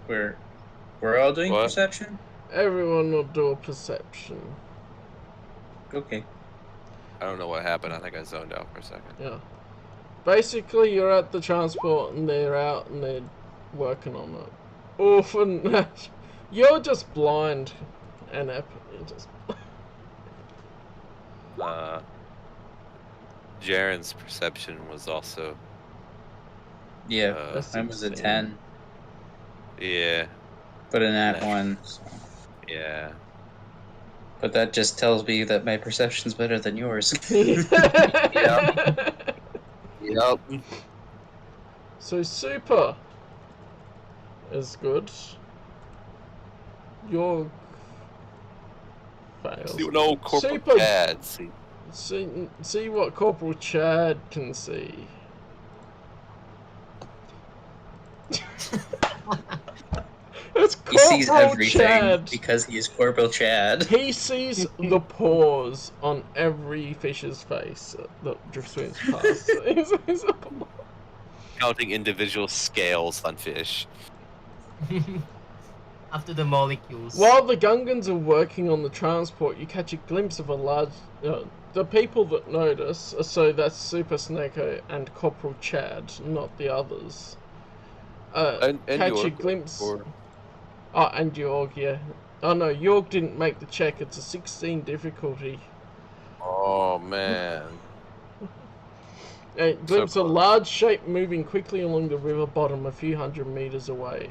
We're all doing perception? Everyone will do a perception. Okay. I don't know what happened. I think I zoned out for a second. Yeah. Basically, you're at the transport and they're out and they're working on it. Orphan, you're just blind, Anep. You're just. Jaren's perception was also. Yeah, mine was a 10. Yeah. But in that Nah. one. So. Yeah. But that just tells me that my perception's better than yours. Yep. So super is good. Your fails. See what old Corporal Super. Chad see. See what Corporal Chad can see. It's He sees Corporal everything Chad. because he is Corporal Chad. He sees the pause on every fish's face that swims past. Counting individual scales on fish. After the molecules. While the Gungans are working on the transport, you catch a glimpse of a large... the people that notice, so that's Super Snako and Corporal Chad, not the others. And Catch a York, glimpse... or- Oh, and York, yeah. Oh no, York didn't make the check, it's a 16 difficulty. Oh man. A glimpse So a close. large shape moving quickly along the river bottom a few hundred meters away.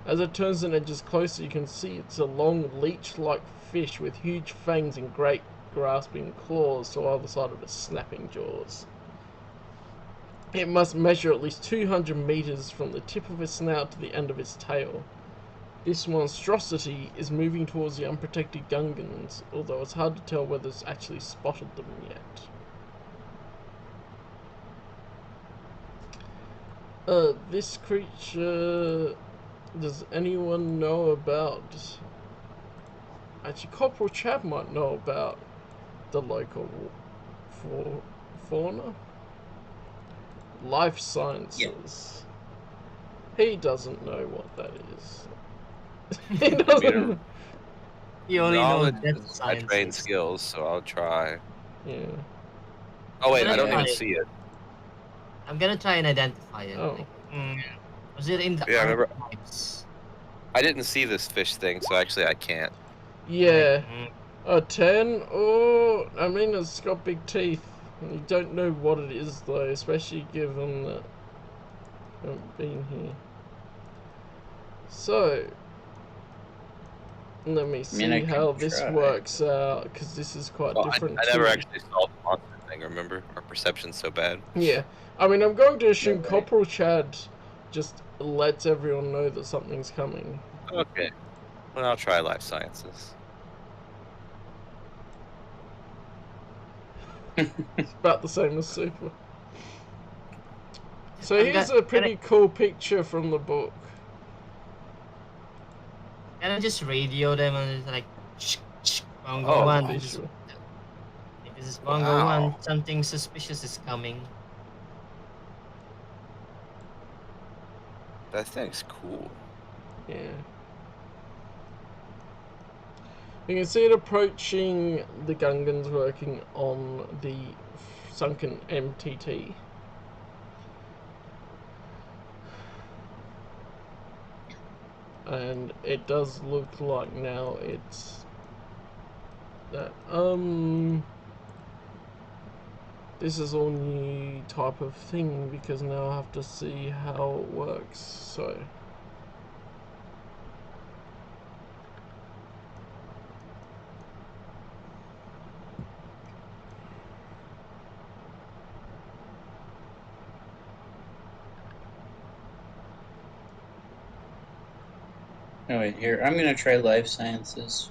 As it turns and edges closer, you can see it's a long leech-like fish with huge fangs and great grasping claws to either side of its snapping jaws. It must measure at least 200 meters from the tip of its snout to the end of its tail. This monstrosity is moving towards the unprotected Gungans, although it's hard to tell whether it's actually spotted them yet. This creature... Does anyone know about... Actually, Corporal Chad might know about the local fauna. Life sciences. He doesn't know what that is. He doesn't... You only know Knowledge death is my trained sciences. skills, so I'll try. Yeah. Oh wait, Gonna I don't try even it. see it. I'm gonna try and identify it. Oh. Like, was it in the Yeah, I remember- archetypes? I didn't see this fish thing, so actually I can't. Yeah. Mm, A 10? Oh, I mean, it's got big teeth. You don't know what it is, though, especially given that I haven't been here. So, let me see I can how this try. works out, because this is quite Well, different I never too. actually saw the monster thing, remember? Our perception's so bad. Yeah. I mean, I'm going to assume Right. Corporal Chad just lets everyone know that something's coming. Okay. Well, I'll try life sciences. It's about the same as Super. So I'm here's go- a pretty cool picture from the book. Can I just radio them and it's like, Bongo Oh, One, Visual. this is Bongo Wow. One, something suspicious is coming. That thing's cool. Yeah. You can see it approaching the Gungans working on the sunken MTT. And it does look like now it's that this is all new type of thing because now I have to see how it works. So Oh wait, here I'm gonna try life sciences.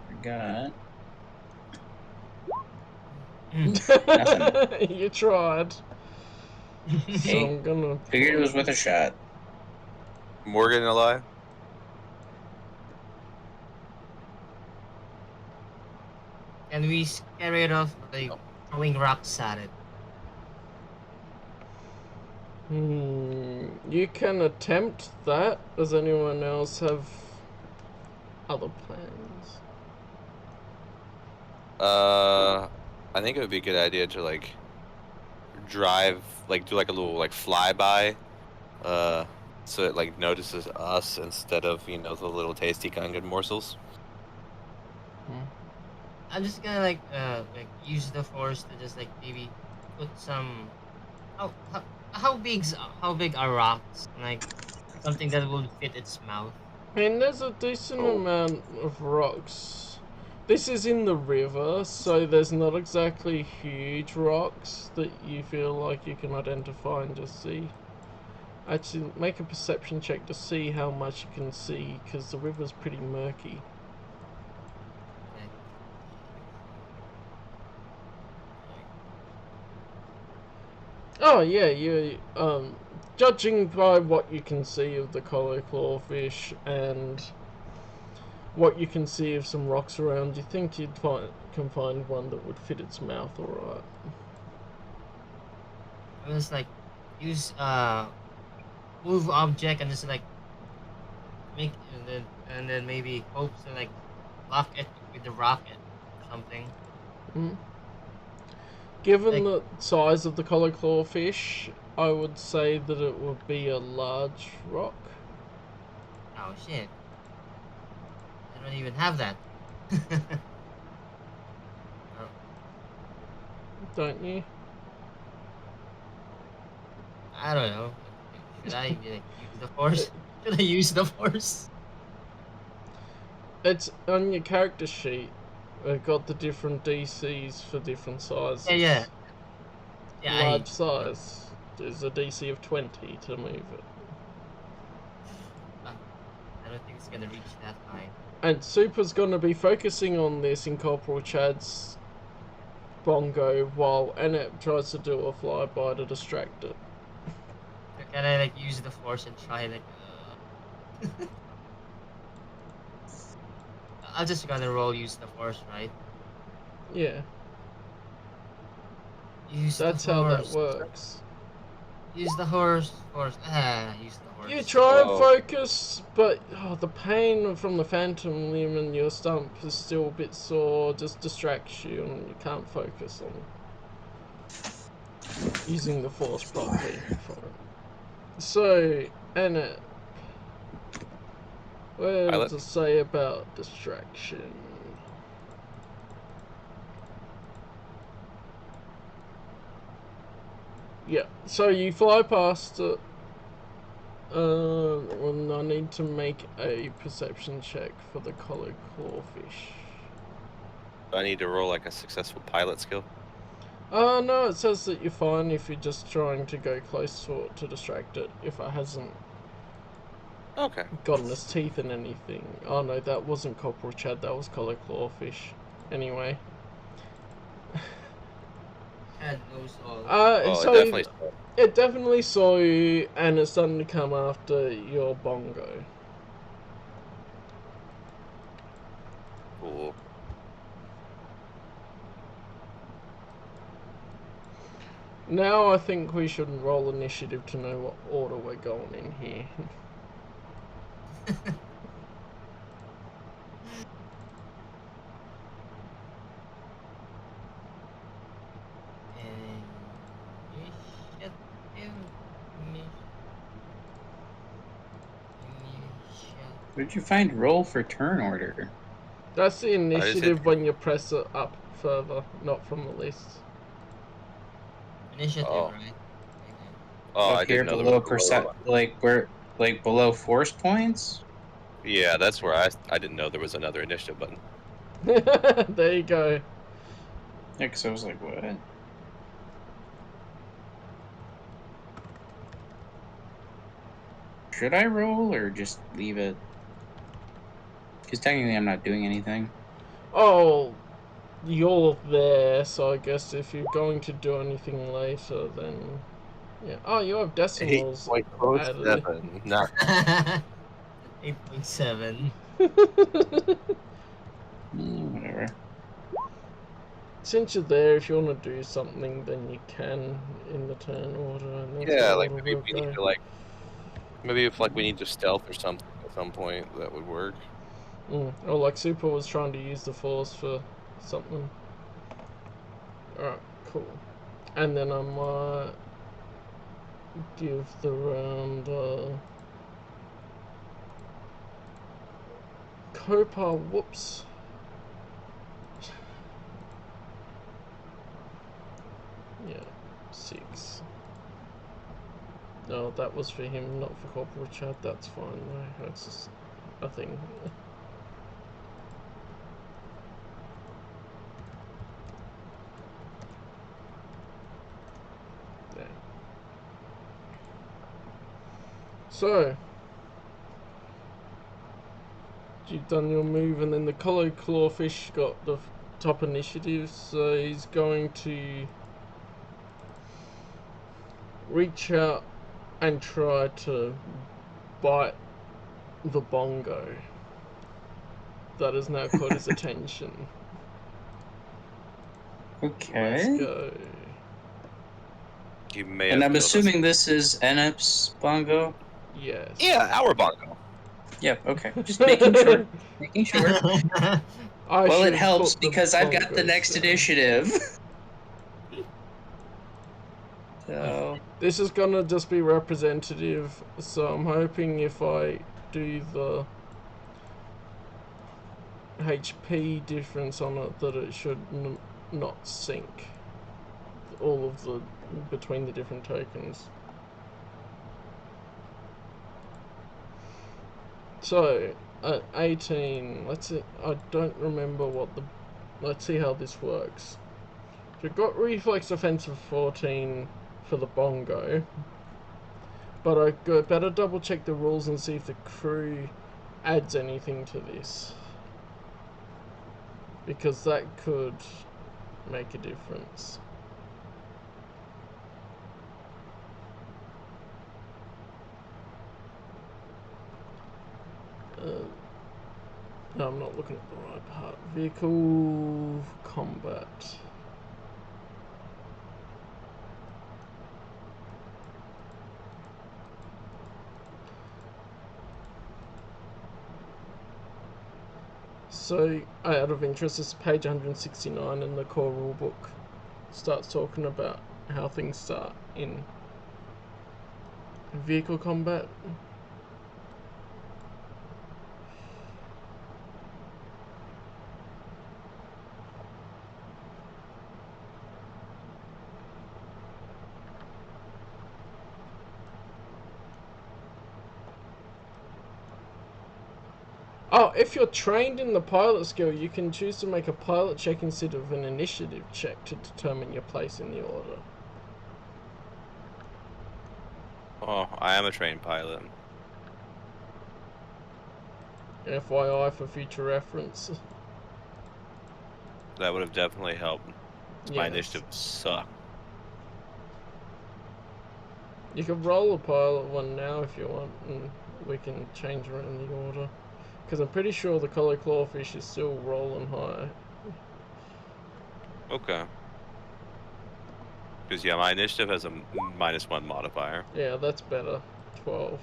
Forgot. Nothing. You tried. So Hey, I'm gonna figured it was worth a shot. Morgan alive? Can we scare it off by throwing rocks at it? You can attempt that. Does anyone else have other plans? I think it would be a good idea to like drive, like do like a little like flyby, so it like notices us instead of the little tasty Gungan morsels. I'm just gonna like use the force to just like maybe put some. how big are rocks? Like something that will fit its mouth. I mean, there's a decent Oh. amount of rocks. This is in the river, so there's not exactly huge rocks that you feel like you can identify and just see. Actually, make a perception check to see how much you can see, because the river's pretty murky. Okay. Oh yeah, you judging by what you can see of the collar clawfish and what you can see of some rocks around, you think you'd can find one that would fit its mouth alright. It was like use move object and just like make and then maybe hope to like lock it with the rocket or something. Mm. Given Like- the size of the collar clawfish, I would say that it would be a large rock. Oh shit! I don't even have that. Oh, Don't you? I don't know. Should I like, use the force? Should I use the force? It's on your character sheet. They've got the different DCs for different sizes. Yeah. Yeah. Large size is a DC of 20 to move it. I don't think it's gonna reach that high. And Super's gonna be focusing on this in Corporal Chad's bongo while Annette tries to do a flyby to distract it. Can I like use the force and try like? I'm just gonna roll use the force, right? Yeah, Use that's the how that horse. works. Use the horse. Use the horse. You try and Whoa. focus, but the pain from the phantom limb and your stump is still a bit sore, just distracts you and you can't focus on using the force properly for it. So, Annette, what Pilot. to say about distraction? Yeah, so you fly past it. Well, I need to make a perception check for the collared clawfish. Do I need to roll like a successful pilot skill? No, it says that you're fine if you're just trying to go close to it to distract it, if it hasn't Okay. gotten its teeth in anything. Oh no, that wasn't Corporal Chad, that was collared clawfish. Anyway. Chad knows all. Oh, So definitely. it definitely saw you, and it's starting to come after your bongo. Cool. Now I think we should roll initiative to know what order we're going in here. Where'd you find roll for turn order? That's the initiative hit- when you press it up further, not from the list. Initiative, Oh. right? Oh, I Up here didn't know there below was a percent, roll. like where, like below force points. Yeah, that's where I didn't know there was another initiative button. There you go. Yeah, 'cause I was like, what? Should I roll or just leave it? Because technically, I'm not doing anything. Oh, you're there, so I guess if you're going to do anything later, then yeah. Oh, you have decimals added. 8.07. Not 8.7. Whatever. Since you're there, if you want to do something, then you can in the turn order. And that's yeah, how like order maybe will we need go. to maybe if we need to stealth or something at some point that would work. Or like Super was trying to use the force for something. Alright, cool. And then I might give the round Copa, whoops. Yeah, 6. No, that was for him, not for corporate chat. That's fine. No, that's just a thing. Yeah. So, you've done your move, and then the Collow Clawfish got the top initiative, so he's going to reach out and try to bite the bongo that has now caught his attention. Okay. Let's go. You may And have I'm killed us. assuming this is Enep's bongo. Yes. Yeah, our bongo. Yep. Okay. Just making sure. Making sure. I Well, it should helps put the because I've got the bongos next down. initiative. So This is gonna just be representative, so I'm hoping if I do the HP difference on it that it should not sync all of the between the different tokens. So at 18, let's see. I don't remember what the. Let's see how this works. We've got reflex offensive 14 for the bongo, but I better double check the rules and see if the crew adds anything to this, because that could make a difference. No, I'm not looking at the right part. Vehicle combat. So, out of interest, this is page 169 in the core rulebook. Starts talking about how things start in vehicle combat. Oh, if you're trained in the pilot skill, you can choose to make a pilot check instead of an initiative check to determine your place in the order. Oh, I am a trained pilot. FYI for future reference. That would have definitely helped. My Yes. initiative suck. You can roll a pilot one now if you want, and we can change around the order. Because I'm pretty sure the Collow Clawfish is still rolling high. Okay. Because, yeah, my initiative has a -1 modifier. Yeah, that's better. 12.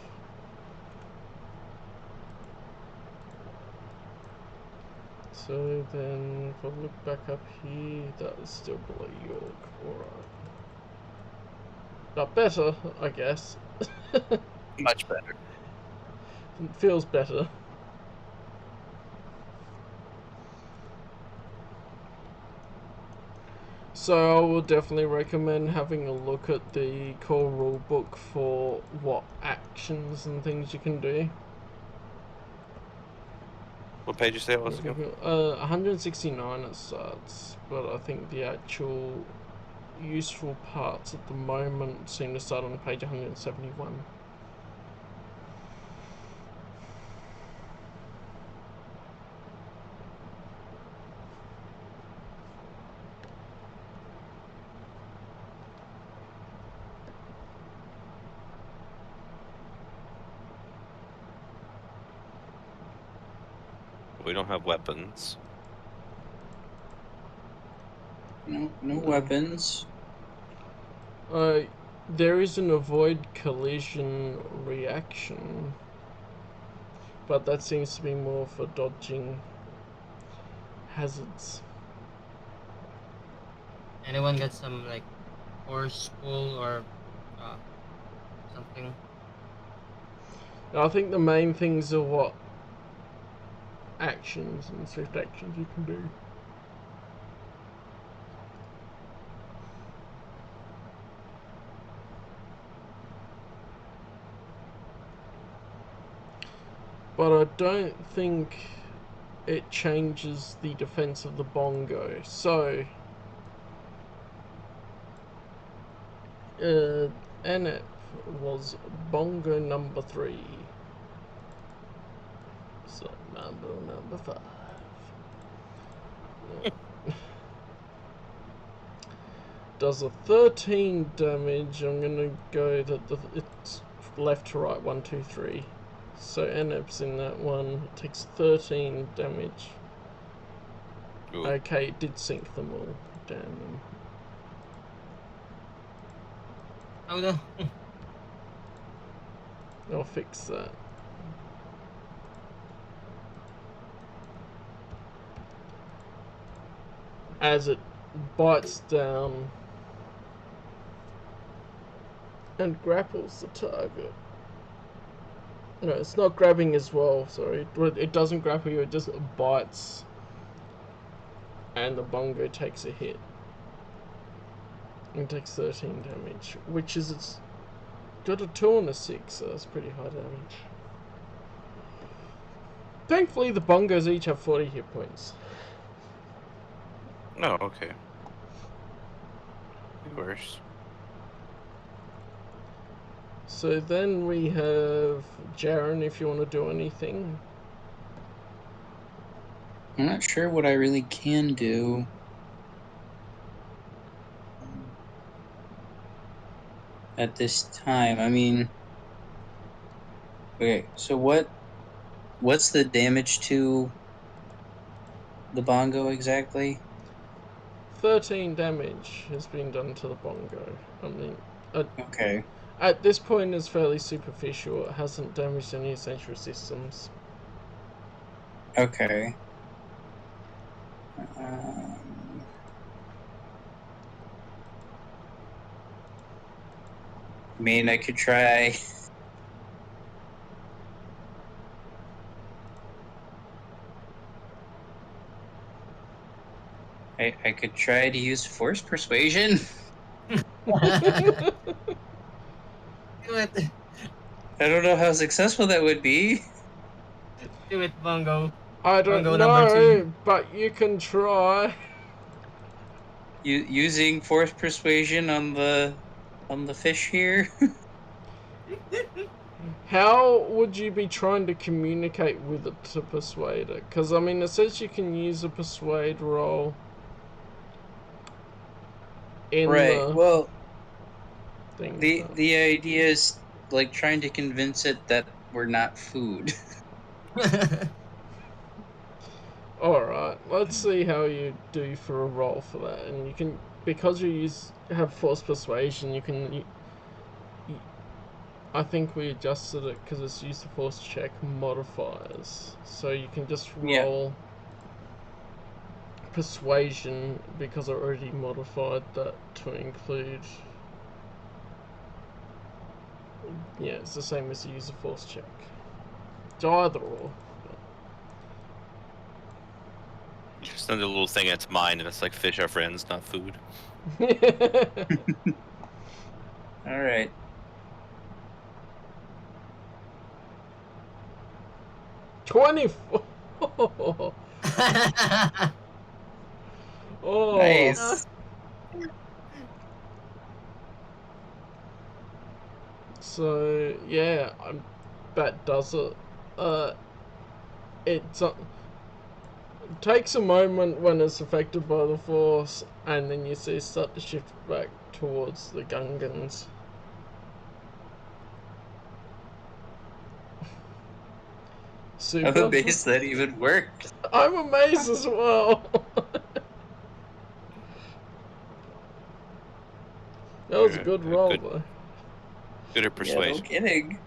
So then, if I look back up here, that is still below York. Alright. But better, I guess. Much better. It feels better. So I will definitely recommend having a look at the core rulebook for what actions and things you can do. What page you say it was again? 169 it starts, but I think the actual useful parts at the moment seem to start on page 171. We don't have weapons. no weapons. There is an avoid collision reaction, but that seems to be more for dodging hazards. Anyone got some like horse pull or something? I think the main things are what actions and swift actions you can do. but I don't think it changes the defense of the bongo. So, NF was bongo number 3. So, number 5. Does a 13 damage. I'm gonna go that it's left to right, 1, 2, 3. So NF's in that one. It takes 13 damage. Ooh. Okay, it did sink them all. Damn them. Oh no. I'll fix that. As it bites down and grapples the target. No, it's not grabbing as well, sorry. It doesn't grapple you, it just bites. And the bongo takes a hit. It takes 13 damage, which is it's got a 2 and a 6, so that's pretty high damage. Thankfully, the bongos each have 40 hit points. Oh, okay. Worse. So then we have Jaren, if you want to do anything. I'm not sure what I really can do. At this time, I mean, okay. So what's the damage to the bongo exactly? 13 damage has been done to the bongo. I mean, Okay. at this point it's fairly superficial. It hasn't damaged any essential systems. Okay. I mean, I could try. I could try to use force persuasion. Do it. I don't know how successful that would be. Do it, bongo. I don't Bongo number 2. know, but you can try. Using force persuasion on the fish here. How would you be trying to communicate with it to persuade it? Because, I mean, it says you can use a persuade roll in Right. the Well, thing. the idea is like trying to convince it that we're not food. Alright, let's see how you do for a roll for that. And you can, because you have force persuasion, you can... I think we adjusted it because it's used to force check modifiers. So you can just roll persuasion because I already modified that to include... Yeah, it's the same as the user force check. So either or. Just another little thing that's mine, and it's like fish are friends, not food. All right. $24. Oh, Nice. So yeah, that does it. It takes a moment when it's affected by the force, and then you see it start to shift back towards the Gungans. Super. I'm amazed that even worked. I'm amazed as well. That was a good roll, though. Good at persuasion. Yeah, no kidding.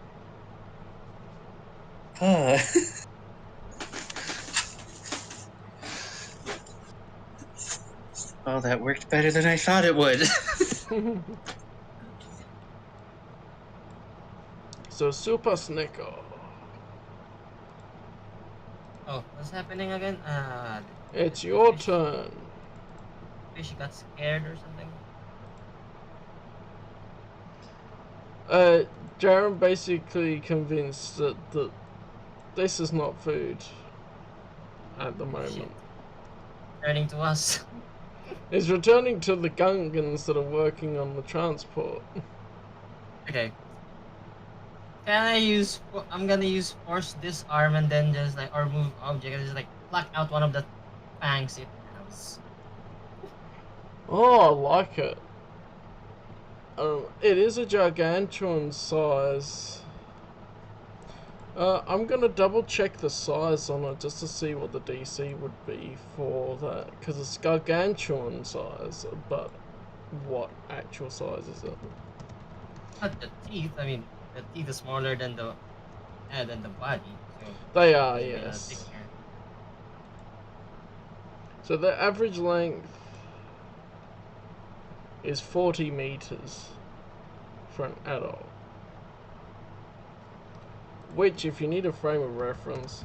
Oh, that worked better than I thought it would. So, Super Snicker. Oh, what's happening again? It's your turn. Fish got scared or something? Jaren basically convinced that This is not food at the moment. Shit. Turning to us. It's returning to the Gungans that are working on the transport. Okay. Can I use? I'm gonna use force disarm and then just like or move object and just like pluck out one of the fangs it has. Oh, I like it. It is a gargantuan size. I'm gonna double check the size on it just to see what the DC would be for that, because it's gargantuan size, but what actual size is it? Not the teeth. I mean, the teeth is smaller than the head and the body. So They are, maybe yes. thicker. So the average length is 40 meters for an adult. Which, if you need a frame of reference,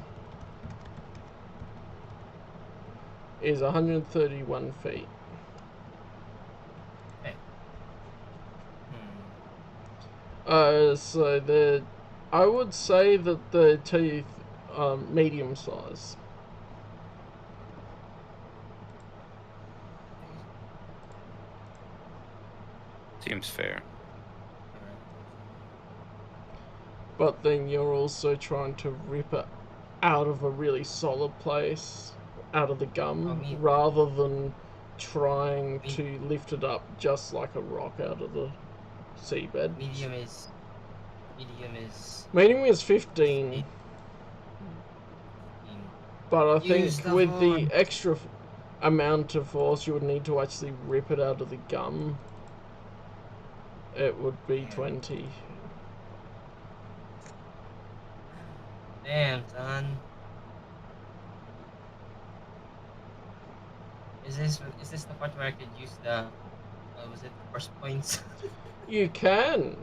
is 131 feet. Okay. So I would say that the teeth are medium size. Seems fair. But then you're also trying to rip it out of a really solid place, out of the gum, rather than trying to lift it up just like a rock out of the seabed. Medium is. Medium is 15. But I think with the extra amount of force you would need to actually rip it out of the gum, it would be 20. Damn, son. Is this the part where I could use the was it force points? You can.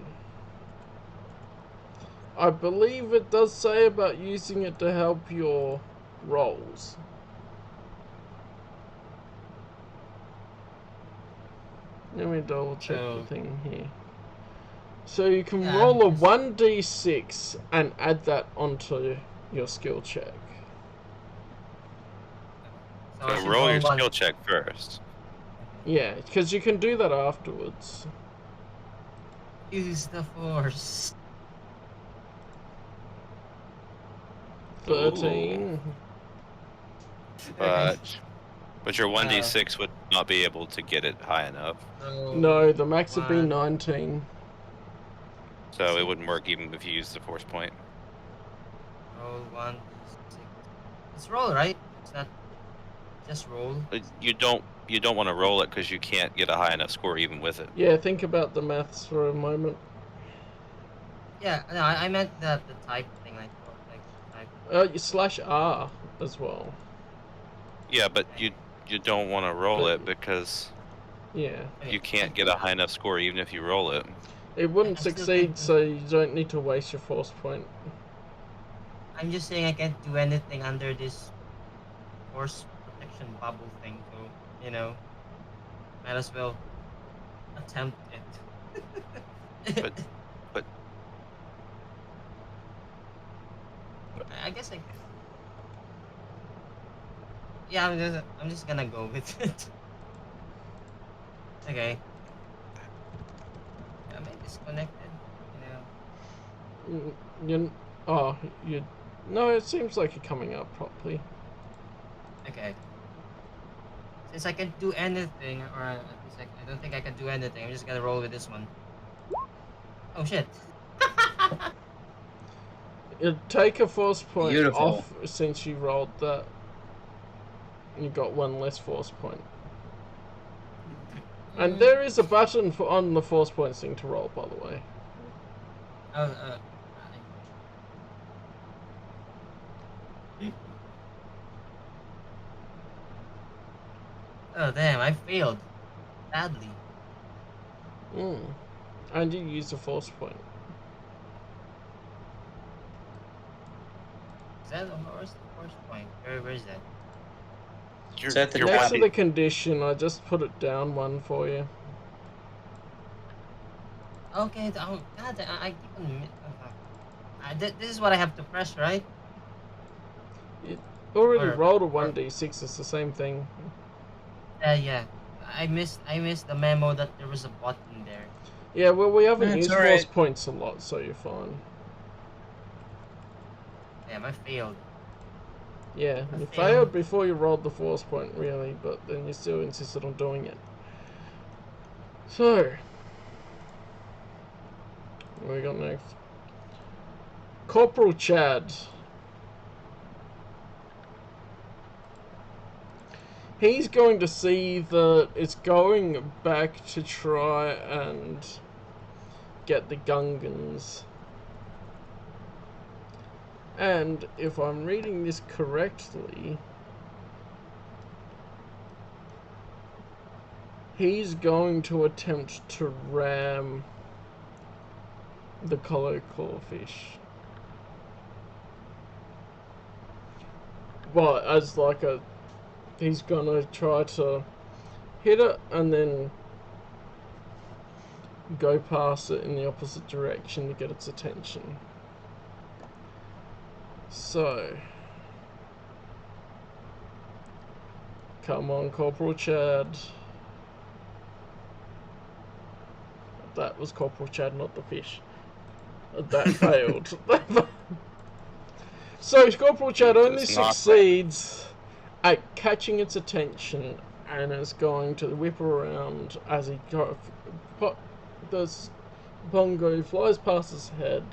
I believe it does say about using it to help your rolls. Let me double check the thing here. So you can roll a 1d6 and add that onto your skill check. So roll your skill check first. Yeah, because you can do that afterwards. Use the force. 13. But your 1d6 would not be able to get it high enough. No, the max would be 19. So it wouldn't work even if you used the force point. Roll 1d6. It's roll, right? It's not just roll. You don't want to roll it because you can't get a high enough score even with it. Yeah, think about the maths for a moment. Yeah, no, I meant the type thing, like type. You slash R as well. Yeah, but you don't want to roll it because you can't get a high enough score even if you roll it. It wouldn't succeed, so you don't need to waste your force point. I'm just saying I can't do anything under this force protection bubble thing, so you know, might as well attempt it. but I guess I. Yeah, I'm just gonna go with it. Okay. Am I disconnected? No, it seems like you're coming up properly. Okay. Since I can't do anything, or at least I don't think I can do anything, I'm just gonna roll with this one. Oh shit. You take a force point Beautiful. off since you rolled that. You got one less force point. And there is a button on the force points thing to roll, by the way. Oh damn, I failed. Badly. And you use a force point. Where's the force point? Where is that? Next to the condition, I just put it down one for you. Okay, oh god, I keep on... this is what I have to press, right? You already Or- rolled a or- 1d6, it's the same thing. Yeah. I missed the memo that there was a button there. Yeah, well, we haven't It's used alright. force points a lot, so you're fine. Damn, I failed. Yeah, I you failed. failed before you rolled the force point, really, but then you still insisted on doing it. So, what we got next? Corporal Chad. He's going to see that it's going back to try and get the Gungans. And if I'm reading this correctly, he's going to attempt to ram the color clawfish. But as like a, he's gonna try to hit it and then go past it in the opposite direction to get its attention. So, come on, Corporal Chad. That was Corporal Chad, not the fish. That failed. So Corporal Chad only Does not succeeds at catching its attention, and is going to whip around as he the bongo flies past his head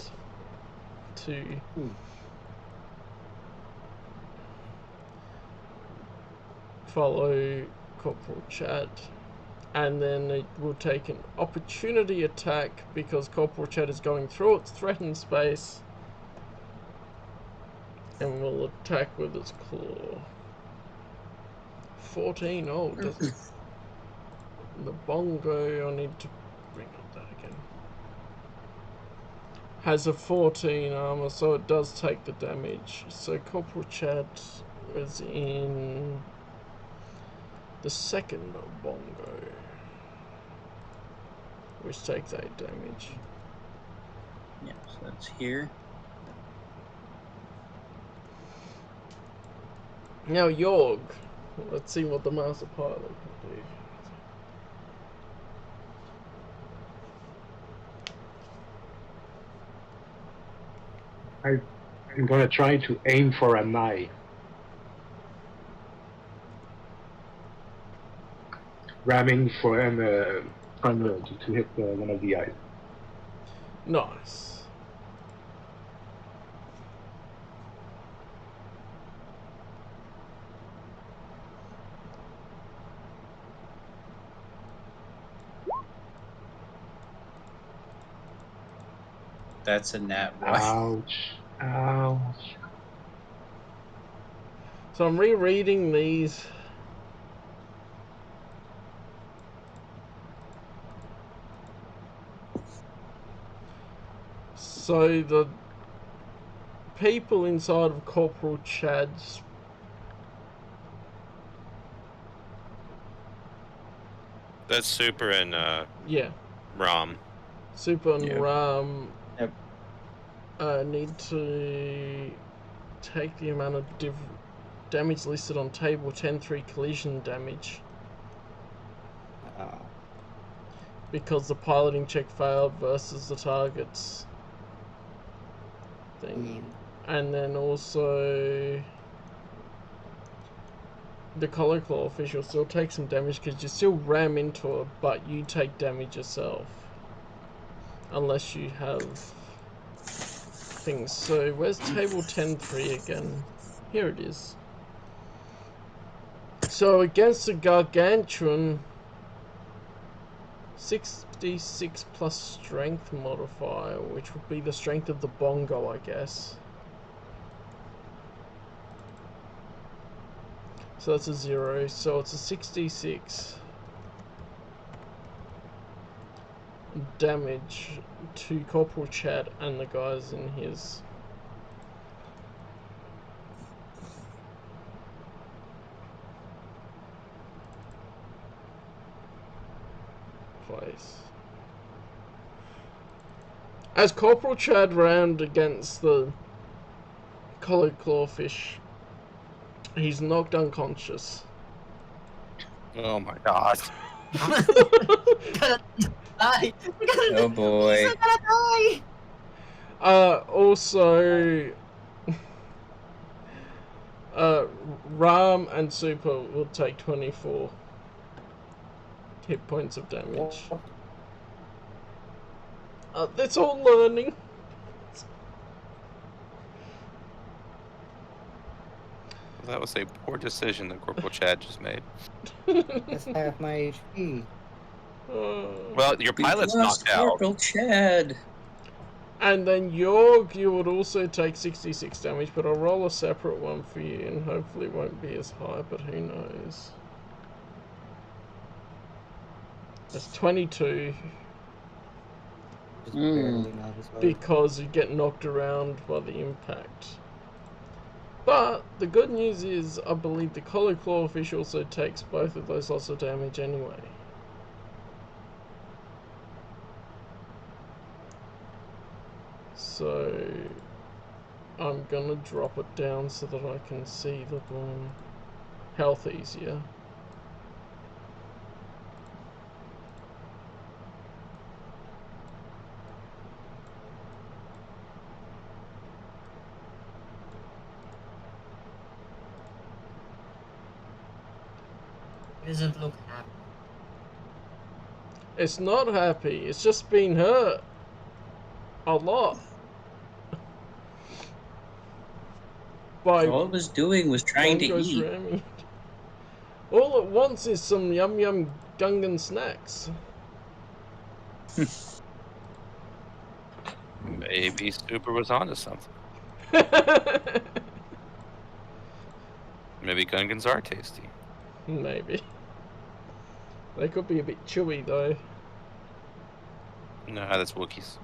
to follow Corporal Chad. And then it will take an opportunity attack because Corporal Chad is going through its threatened space and will attack with its claw. 14, oh, doesn't. The bongo, I need to bring up that again. Has a 14 armor, so it does take the damage. So Corporal Chad is in the second bongo, which takes 8 damage. Yeah, so that's here. Now Yorg, let's see what the Master Pilot can do. I'm gonna try to aim for an eye. Ramming for him, trying to hit one of the eyes. Nice. That's a nat one. Ouch. Ouch. So I'm rereading these. So the people inside of Corporal Chad's That's Super and yeah, Rom. Super and Yep. Ram Yep. need to take the amount of damage listed on table 10-3 collision damage because the piloting check failed versus the target's thing. And then also the collar claw fish will still take some damage because you still ram into it, but you take damage yourself unless you have things. So where's table 10-3 again? Here it is. So against the gargantuan, 66 plus strength modifier, which would be the strength of the bongo, I guess. So that's a 0, so it's a 66 damage to Corporal Chad and the guys in his place. As Corporal Chad rammed against the collared clawfish, He's knocked unconscious. Oh my god. Gonna die. Oh boy. He's gonna die. Also, Ram and Super will take 24 hit points of damage. That's all learning. That was a poor decision that Corporal Chad just made. That's half my HP. Well, your pilot's knocked out. Corporal Chad. And then Yorg, you would also take 66 damage, but I'll roll a separate one for you, and hopefully it won't be as high, but who knows. That's 22, Just barely not as hard. because you get knocked around by the impact. But the good news is, I believe the Collar Clawfish also takes both of those lots of damage anyway. So I'm gonna drop it down so that I can see the health easier. He doesn't look happy. It's not happy, it's just been hurt. A lot. By All it was doing was trying to Bongo's eat. ramming. All it wants is some yum yum Gungan snacks. Maybe Super was onto something. Maybe Gungans are tasty. Maybe. They could be a bit chewy though. No, that's Wookiees.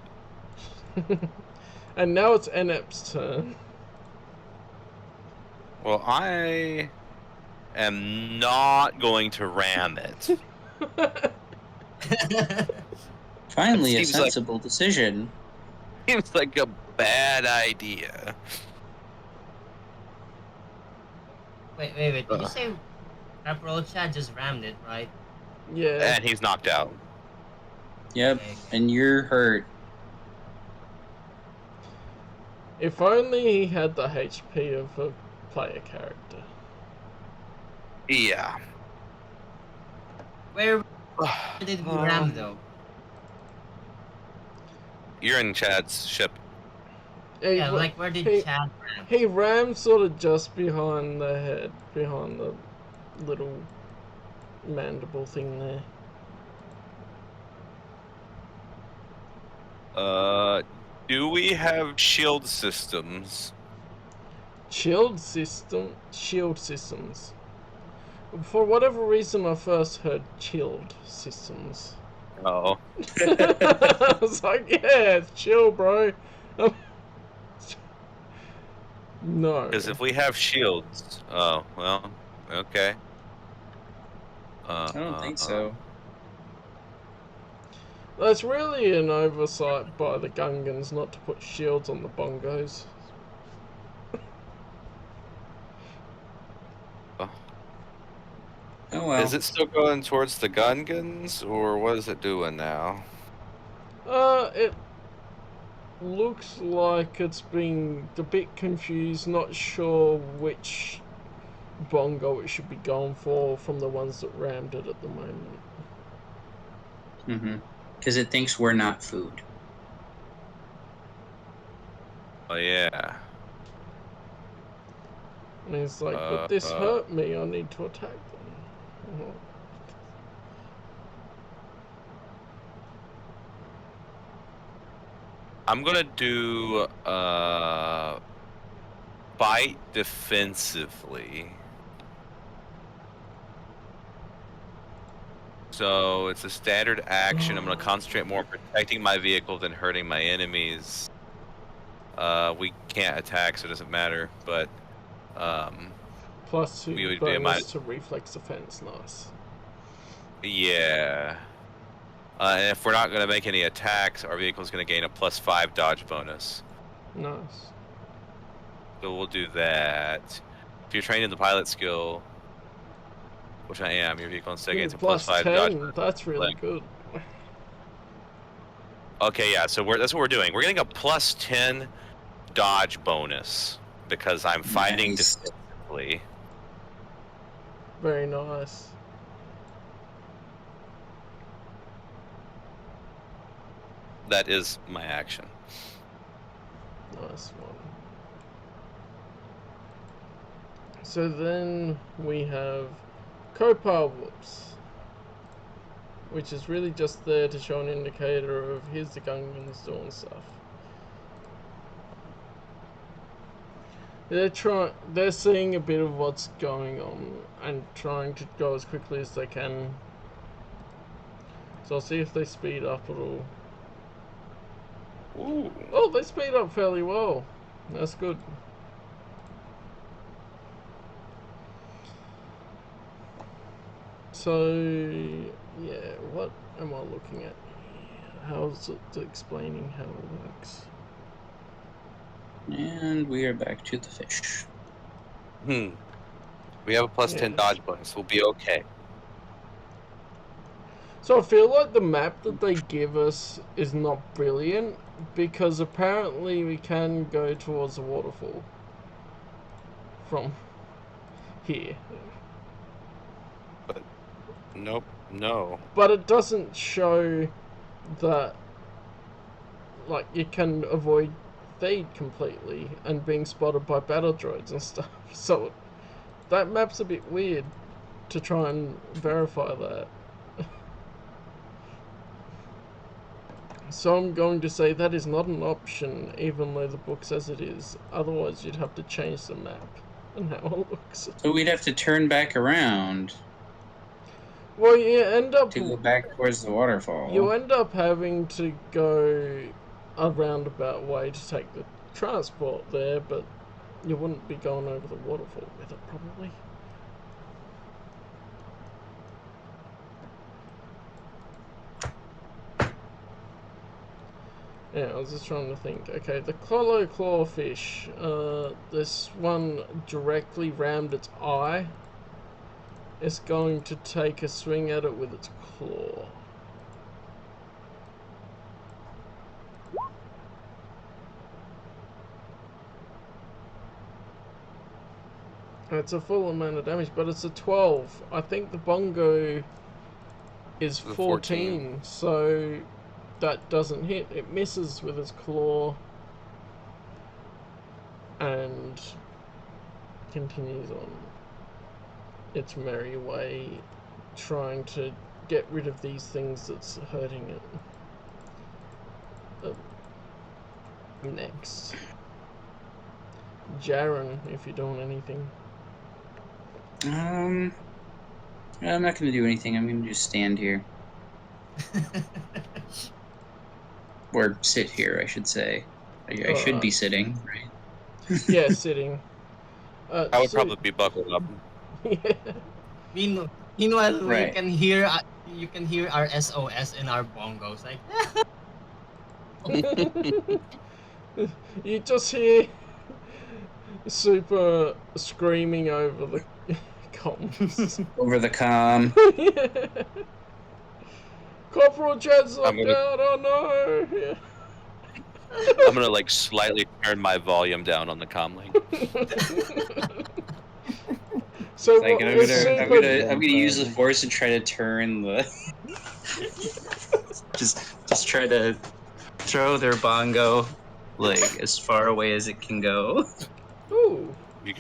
And now it's Enep's turn. Well, I am not going to ram it. Finally, a Seems like- sensible decision. Seems like a bad idea. Wait. Did you say Corporal Chad just rammed it, right? Yeah. And he's knocked out. Yep, Okay. and you're hurt. If only he had the HP of a player character. Yeah. Where did we ram though? You're in Chad's ship. Yeah, like where did he- Chad ram? He rammed sort of just behind the head, behind the little mandible thing there. Do we have shield systems? Shield systems. For whatever reason, I first heard chilled systems. Oh. I was like, yeah, it's chill, bro. No. Because if we have shields... Oh, well, okay. I don't think so. That's really an oversight by the Gungans not to put shields on the bongos. Oh well. Is it still going towards the Gungans, or what is it doing now? It looks like it's been a bit confused, not sure which bongo it should be going for from the ones that rammed it at the moment. Because it thinks we're not food. Oh, yeah. And he's like, but this hurt me, I need to attack them. I'm gonna do, bite defensively. So it's a standard action. I'm gonna concentrate more on protecting my vehicle than hurting my enemies. We can't attack, so it doesn't matter, but, Plus 2 we would be a bonus to reflex offense, nice. yeah. And if we're not going to make any attacks, our vehicle's going to gain a +5 dodge bonus. Nice. So we'll do that. if you're trained in the pilot skill, which I am, your vehicle instead gains a plus +5 10. dodge. That's really good. Okay, yeah. So that's what we're doing. We're getting a +10 dodge bonus because I'm fighting Nice. defensively. Very nice. That is my action. Nice one. So then we have Copar Whoops, which is really just there to show an indicator of here's the Gungans doing stuff. They're seeing a bit of what's going on and trying to go as quickly as they can. So I'll see if they speed up at all. Ooh. Oh, they speed up fairly well. That's good. So, yeah, what am I looking at here? How's it explaining how it works? And we are back to the fish. We have a +10 dodge bonus. We'll be okay. So I feel like the map that they give us is not brilliant because apparently we can go towards the waterfall from here. But nope, no. But it doesn't show that like you can avoid Thade completely and being spotted by battle droids and stuff. So that map's a bit weird to try and verify that. So I'm going to say that is not an option, even though the book says it is. Otherwise, you'd have to change the map and how it looks. So we'd have to turn back around Well, you end up to go back towards the waterfall. you end up having to go a roundabout way to take the transport there, but you wouldn't be going over the waterfall with it, probably. Yeah, I was just trying to think. Okay, the Colo Clawfish. This one directly rammed its eye. It's going to take a swing at it with its claw. It's a full amount of damage, but it's a 12. I think the bongo is 14, so that doesn't hit. It misses with its claw and continues on its merry way, trying to get rid of these things that's hurting it. Next, Jaren, if you're doing anything. I'm not going to do anything. I'm going to just stand here. Or sit here, I should say. I should be sitting, right? Yeah, sitting. I would probably be buckled up. Yeah. Meanwhile, Right. you can hear our SOS in our bongos, like. You just hear Super screaming over the comms. Over the comm. Yeah. Corporal Jed's locked out, oh no! Yeah. I'm gonna like slightly turn my volume down on the comm link. So Like, I'm gonna use the force and try to turn the. just try to throw their bongo like as far away as it can go. Ooh. You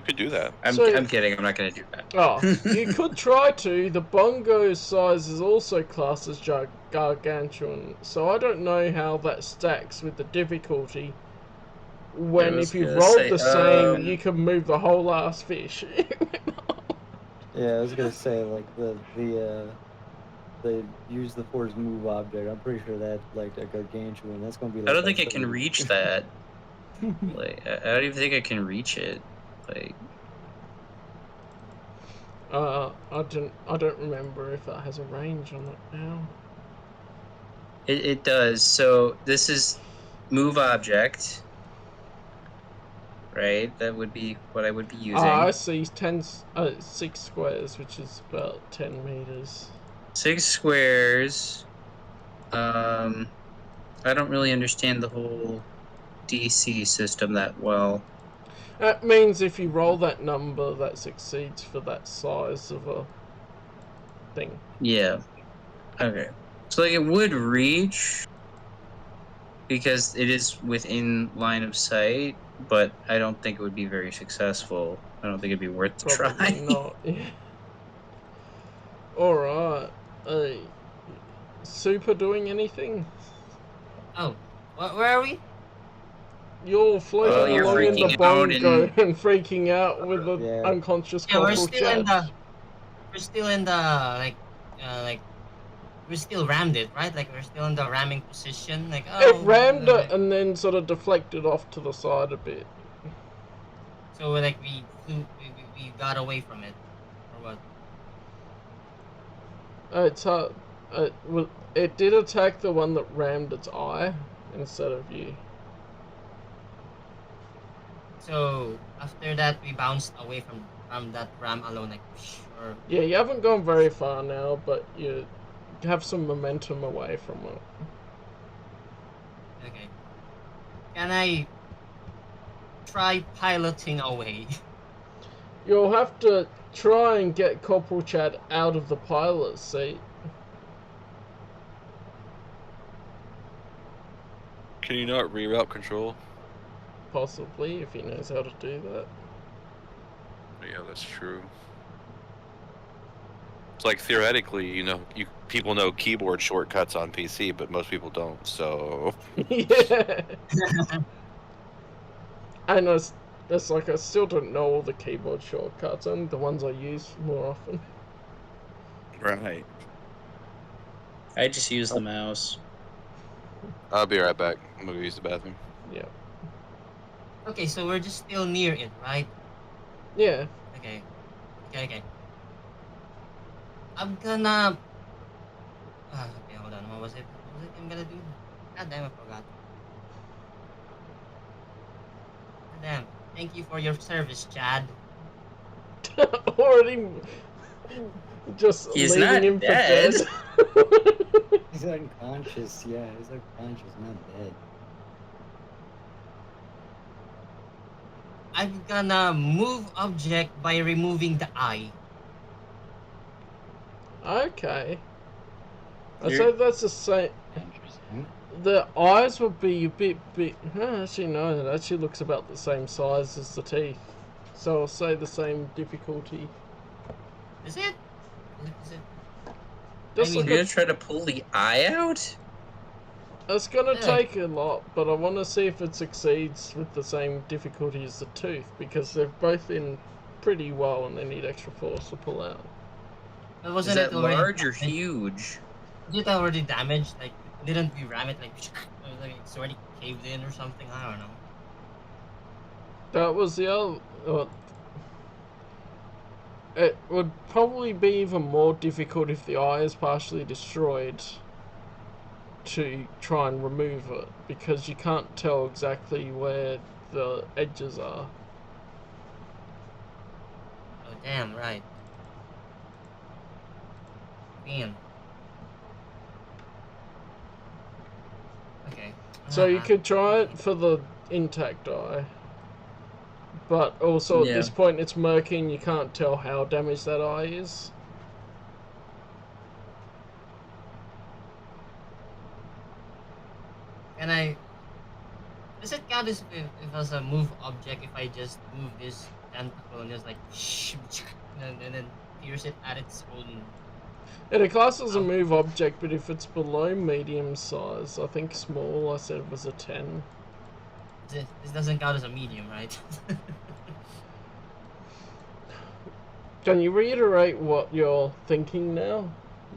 could do that. I'm kidding. I'm not gonna do that. Oh, you could try to. The bongo size is also classed as gargantuan, so I don't know how that stacks with the difficulty. When if you rolled the same, you could move the whole ass fish. Yeah, I was gonna say like they use the force move object. I'm pretty sure that like a gargantuan. That's gonna be. Like, I don't think I can reach that. Like, I don't even think I can reach it. Like, I don't remember if that has a range on it now. it does. So this is move object. right? That would be what I would be using. I see 6 squares, which is about 10 meters. 6 squares. I don't really understand the whole DC system that well. That means if you roll that number, that succeeds for that size of a thing. Yeah. Okay. So like it would reach because it is within line of sight, but I don't think it would be very successful. I don't think it'd be worth the Probably try. not. Alright. Super doing anything? Oh, where are we? You're floating you're along in the freaking out bongo and- and freaking out with the Yeah. unconscious Yeah, we're Corporal still in Chad. we're still in the we're still rammed it, right? Like we're still in the ramming position. Like It rammed it and then sort of deflected off to the side a bit. So like we flew, we got away from it, or what? It's it did attack the one that rammed its eye instead of you. So after that, we bounced away from that ram alone, like or Yeah, you haven't gone very far now, but you have some momentum away from it. okay. Can I try piloting away? You'll have to try and get Corporal Chad out of the pilot's seat. Can you not reroute control? Possibly, if he knows how to do that. Yeah, that's true. It's like theoretically, people know keyboard shortcuts on PC, but most people don't. So Yeah. And it's like I still don't know all the keyboard shortcuts, only the ones I use more often. right. I just use the mouse. I'll be right back. I'm gonna use the bathroom. Yeah. Okay, so we're just still near it, right? Yeah. Okay. I'm gonna. Okay, hold on. What was it? What was it I'm gonna do? God damn, I forgot. God damn. Thank you for your service, Chad. Already just He's leaving not him dead. for dead. He's unconscious. Yeah, he's unconscious, not dead. I'm gonna move object by removing the eye. Okay. I You're- say that's the same. Interesting. The eyes would be a bit big. Actually, no, it actually looks about the same size as the teeth. So I'll say the same difficulty. Is it? Is it? Just I mean, look You're gonna at, try to pull the eye out? it's gonna Yeah. take a lot, but I want to see if it succeeds with the same difficulty as the tooth, because they're both in pretty well and they need extra force to pull out. But Is wasn't that it already large or damaged? huge? Was it already damaged? Like, didn't we ram it like it's already caved in or something? I don't know. That was the other. It would probably be even more difficult if the eye is partially destroyed to try and remove it, because you can't tell exactly where the edges are. Oh damn, right. Man. Okay. So you could try it for the intact eye, but also at Yeah. this point it's murky and you can't tell how damaged that eye is. Can I? Does it count as if as a move object if I just move this tentacle and just like and then pierce it at its own? It classes a move object, but if it's below medium size, I think small I said was a 10. This doesn't count as a medium, right? Can you reiterate what you're thinking now,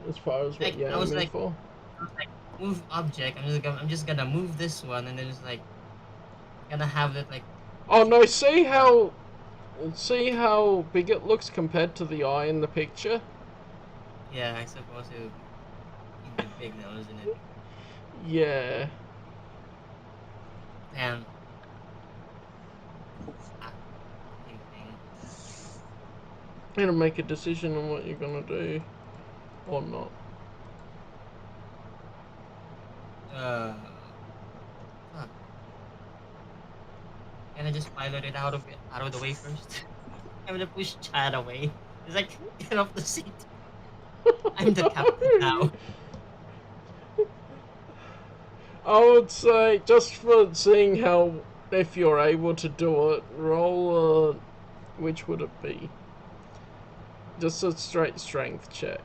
as far as what Like, you're I was aiming like- for? Like move object. I'm just gonna move this one and then just like gonna have it like Oh no! See how big it looks compared to the eye in the picture. yeah. I suppose it would be big now, isn't it? Yeah. Damn. and make a decision on what you're gonna do or not. Fuck. Can I just pilot it out of the way first? I'm gonna push Chad away. He's like, get off the seat. I'm the captain now. I would say, just for seeing how, if you're able to do it, roll which would it be? Just a straight strength check.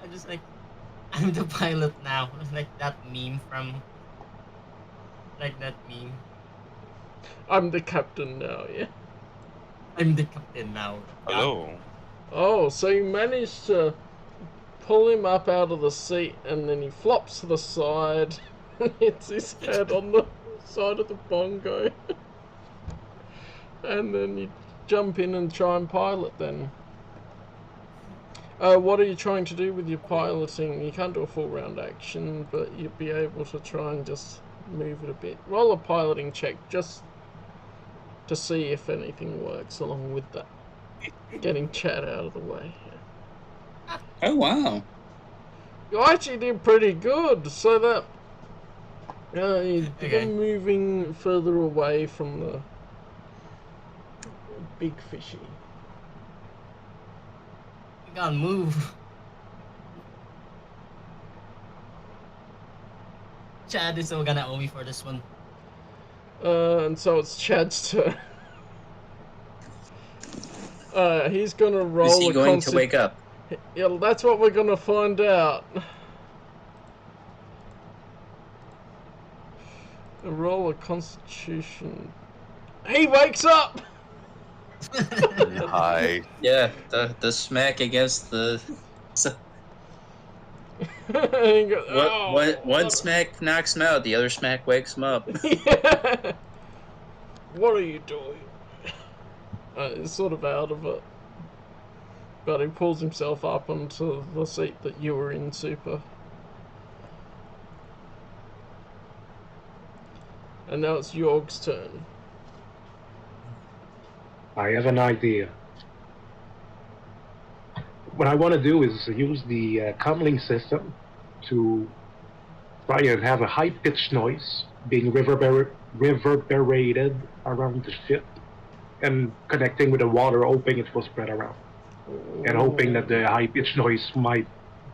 I'm just like, I'm the pilot now. Like that meme from... Like that meme. I'm the captain now, yeah? I'm the captain now. Hello. Oh, so you managed to pull him up out of the seat, and then he flops to the side and hits his head on the side of the bongo. And then you jump in and try and pilot then. What are you trying to do with your piloting? You can't do a full round action, but you'd be able to try and just move it a bit. Roll a piloting check just to see if anything works along with that. Getting Chad out of the way. Oh wow! You actually did pretty good, so that you Okay. begin moving further away from the big fishy. You gotta move. Chad is still gonna owe me for this one. And so it's Chad's turn. He's gonna roll Is he a going to wake up? Yeah, that's what we're gonna find out. Roll a constitution. He wakes up! Hi. Yeah, the smack against the. And he goes, "Oh, One smack knocks him out, the other smack wakes him up. Yeah. What are you doing? He's sort of out of it. But he pulls himself up onto the seat that you were in, Super. And now it's Yorg's turn. I have an idea. What I want to do is use the comlink system to try and have a high-pitched noise being reverberated around the ship and connecting with the water, hoping it will spread around. And hoping that the high-pitched noise might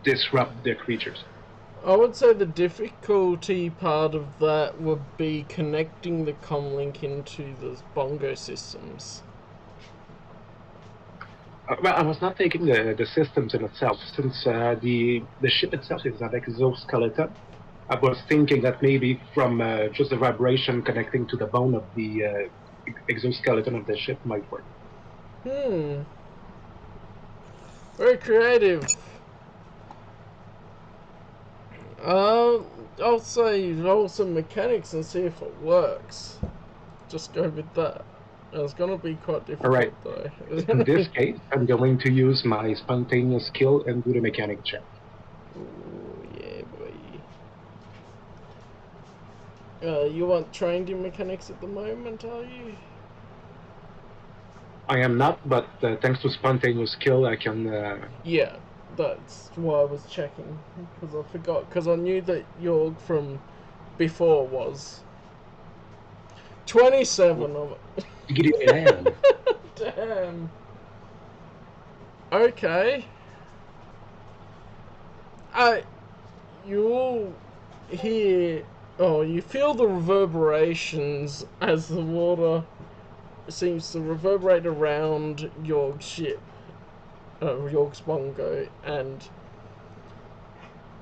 disrupt the creatures. I would say the difficulty part of that would be connecting the comlink into the bongo systems. Well, I was not taking the systems in itself, since the ship itself is an exoskeleton. I was thinking that maybe from just the vibration connecting to the bone of the exoskeleton of the ship might work. Very creative. I'll say roll some mechanics and see if it works. Just go with that. It's gonna be quite difficult, Alright. though. In this case, I'm going to use my spontaneous skill and do the mechanic check. Ooh, yeah, boy. You aren't trained in mechanics at the moment, are you? I am not, but thanks to spontaneous skill, I can. Yeah, that's why I was checking, because I forgot, because I knew that Yorg from before was 27 of it. Damn. Okay. You all hear, you feel the reverberations as the water seems to reverberate around Yorg's ship, Yorg's bongo, and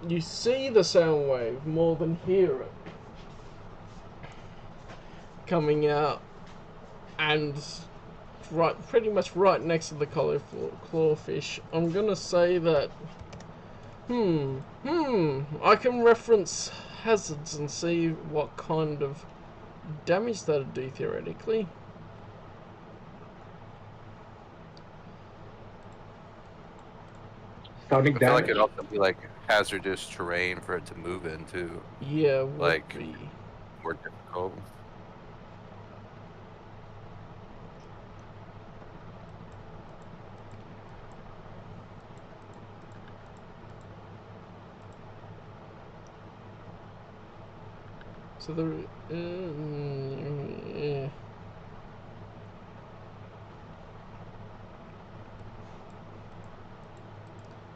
you see the sound wave more than hear it coming out, and pretty much right next to the clawfish. I'm gonna say that I can reference hazards and see what kind of damage that'd do theoretically. Sonic I feel like damage. it'd also be like hazardous terrain for it to move into, Yeah, would like be. more difficult. So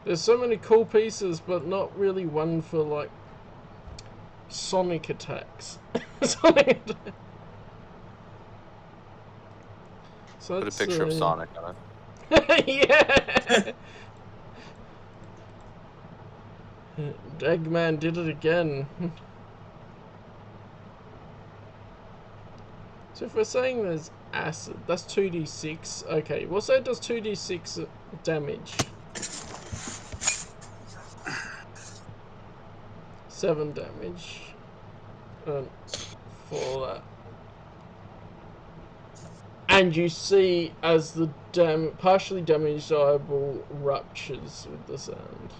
there's so many cool pieces, but not really one for like sonic attacks. Sonic attacks. So Put a picture of Sonic on it. Yeah. Eggman did it again. So if we're saying there's acid, that's 2d6. Okay, we'll say it does 2d6 damage. 7 damage. For that. And you see as the partially damaged eyeball ruptures with the sound.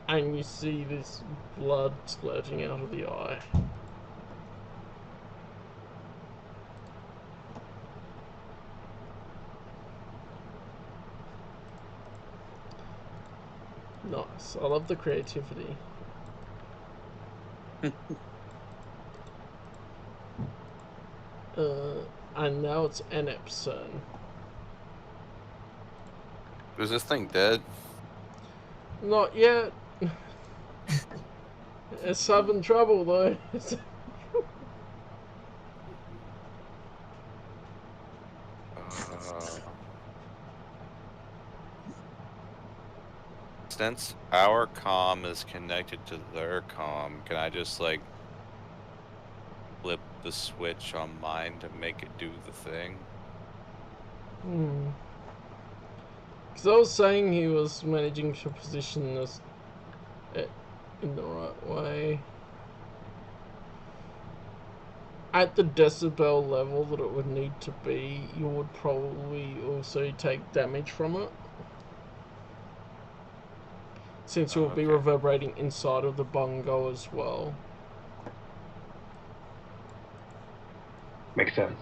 And you see this blood splurting out of the eye. Nice. I love the creativity. And now it's Enep's turn. Is this thing dead? Not yet. It's having trouble though. Since our comm is connected to their comm, can I just like flip the switch on mine to make it do the thing? Because I was saying he was managing to position this in the right way. At the decibel level that it would need to be, you would probably also take damage from it. Since you'll be reverberating inside of the bongo as well. Makes sense.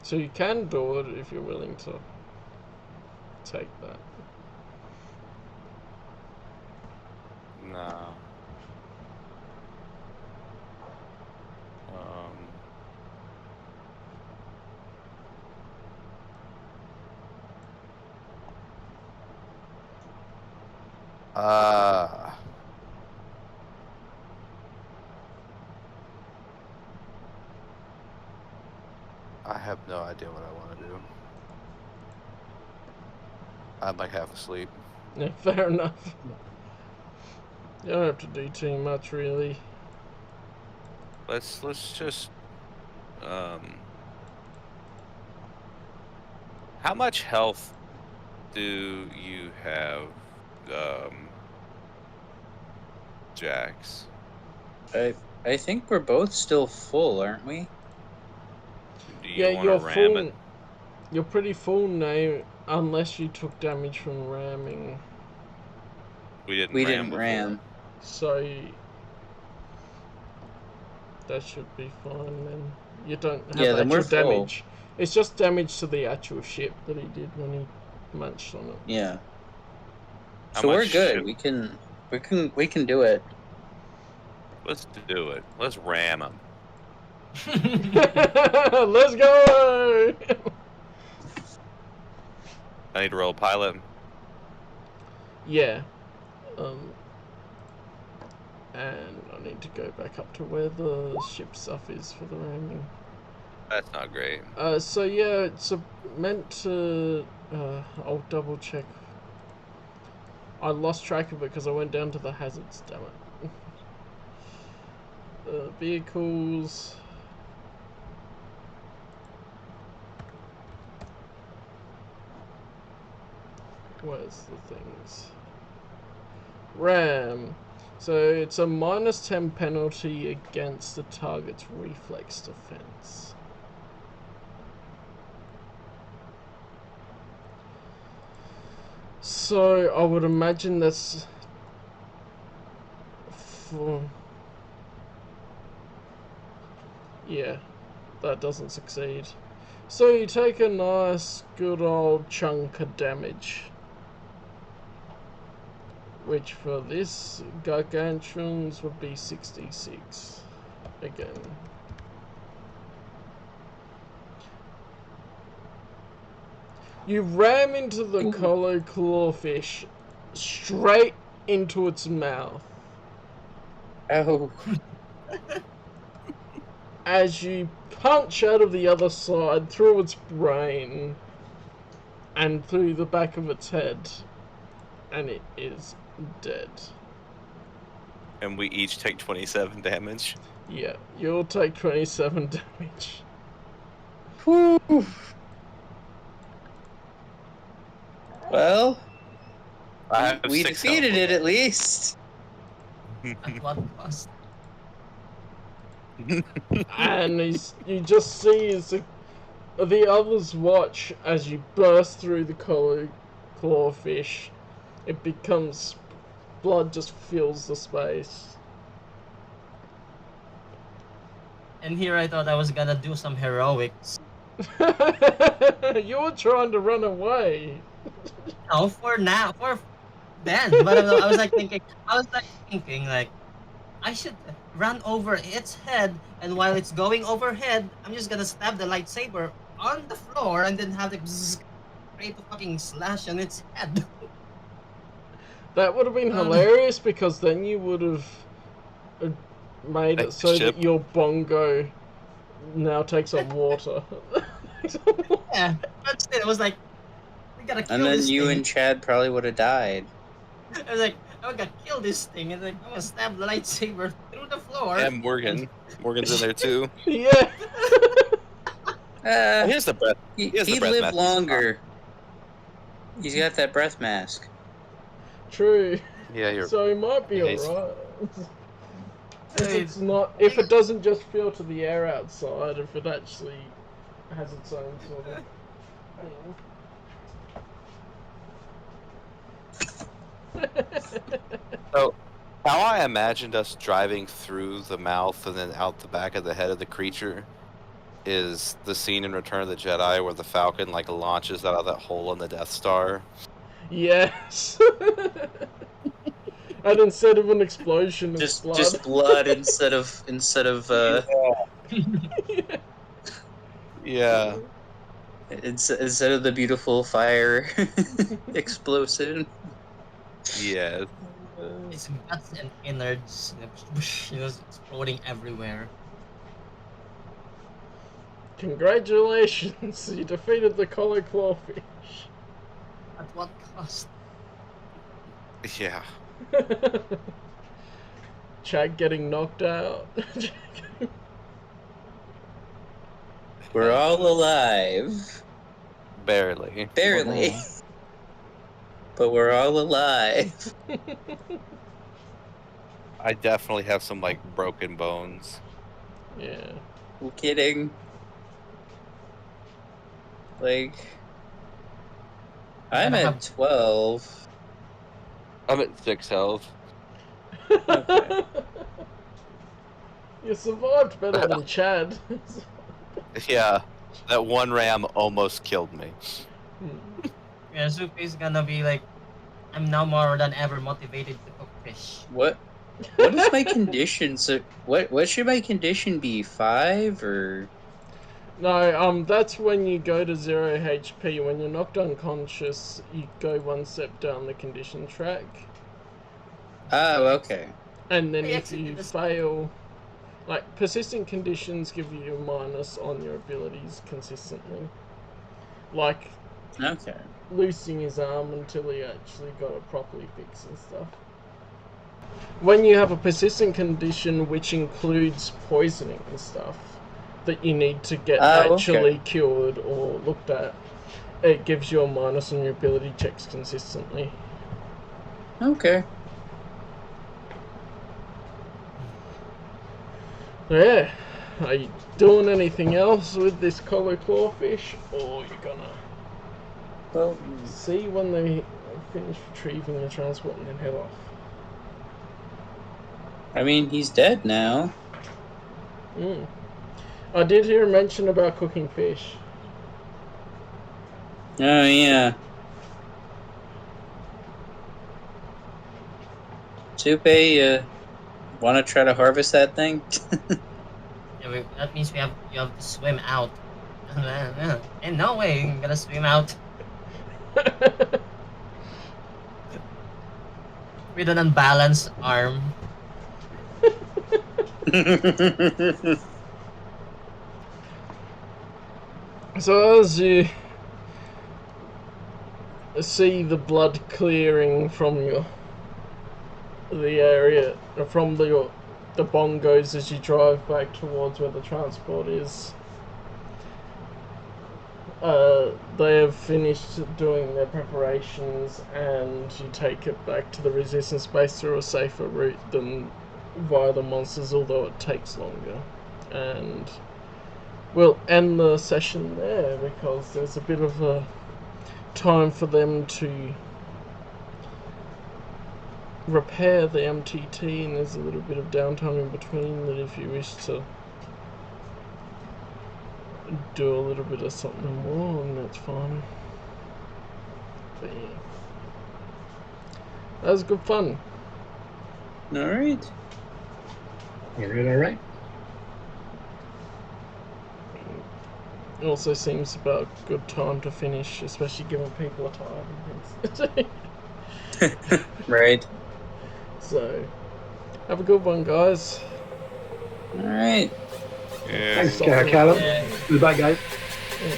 So you can do it if you're willing to take that. No. I have no idea what I want to do. I'm like half asleep. Yeah, fair enough. You don't have to do too much, really. Let's just how much health do you have, Jax? I think we're both still full, aren't we? Do you Yeah, want you're to ram full. it? You're pretty full now, unless you took damage from ramming. We didn't We ram didn't before. ram. So that should be fine then. You don't have Yeah, then we're actual full. damage. It's just damage to the actual ship that he did when he munched on it. Yeah. How So we're much good. ship- We can do it. Let's do it. Let's ram him. Let's go! I need to roll a pilot. Yeah. And I need to go back up to where the ship stuff is for the ramming. That's not great. So yeah, it's meant to... I'll double check. I lost track of it because I went down to the hazards, damn it. Vehicles... Where's the things? Ram. So it's a -10 penalty against the target's reflex defense. So I would imagine that's for... Yeah, that doesn't succeed. So you take a nice, good old chunk of damage. Which for this gargantuans would be 66. Again. You ram into the collar clawfish straight into its mouth. Oh. As you punch out of the other side through its brain and through the back of its head, and it is dead. And we each take 27 damage. Yeah, you'll take 27 damage. Whew. Well, we defeated it at least. At what cost? And you just see as the others watch as you burst through the clawfish. It becomes... blood just fills the space. And here I thought I was gonna do some heroics. You were trying to run away. No, for then. But I was thinking, like, I should run over its head, and while it's going overhead, I'm just gonna stab the lightsaber on the floor and then have it create a fucking slash on its head. That would have been hilarious, because then you would have made it so that your bongo now takes on water. Yeah, but still, it was like, we gotta kill And then this you thing. and Chad probably would have died. I was like, I gotta kill this thing, and like, I'm gonna stab the lightsaber through the floor. And Morgan's in there too. Yeah. Here's the breath. He Here's the breath lived mask. longer. He's got that breath mask. True. Yeah, you're. So he might be Nice. alright. If it doesn't just filter the air outside, if it actually has its own sort of So, how I imagined us driving through the mouth and then out the back of the head of the creature is the scene in Return of the Jedi where the Falcon like launches out of that hole in the Death Star. Yes. And instead of an explosion, it's blood. Just blood instead of Yeah. instead of the beautiful fire explosion. Yeah. Its guts and innards, exploding everywhere. Congratulations, you defeated the collar clawfish. At what cost? Yeah. Chad getting knocked out. We're all alive. Barely. Barely. But we're all alive. I definitely have some like broken bones. Yeah. I'm kidding. Like, I'm at 12. I'm at 6 health. Okay. You survived better than Chad. Yeah. That one ram almost killed me. Yeah, Zupi's gonna be like, I'm now more than ever motivated to cook fish. What is my condition? So what should my condition be? 5 or? No, that's when you go to 0 HP. When you're knocked unconscious, you go one step down the condition track. Oh, okay. And then if you fail... Like, persistent conditions give you a minus on your abilities consistently. Like, Okay. loosing his arm until he actually got it properly fixed and stuff. When you have a persistent condition which includes poisoning and stuff that you need to get actually cured or looked at, it gives you a minus on your ability checks consistently. Okay. Yeah. Are you doing anything else with this collar clawfish, or you're gonna Well, see when they finish retrieving the transport and then head off? I mean, he's dead now. I did hear a mention about cooking fish. Oh yeah. Tupe, want to try to harvest that thing? Yeah, that means you have to swim out. In no way I'm gonna swim out with an unbalanced arm. So as you see the blood clearing from the area, from the bongos as you drive back towards where the transport is, they have finished doing their preparations, and you take it back to the resistance base through a safer route than via the monsters, although it takes longer. And we'll end the session there because there's a bit of a time for them to repair the MTT, and there's a little bit of downtime in between that if you wish to do a little bit of something more, and that's fine. But yeah, that was good fun. Alright. Alright. It also seems about a good time to finish, especially given people are tired and things. Right. So, have a good one, guys. Alright. Yeah. Thanks, Callum. Yeah. Goodbye, guys. Yeah.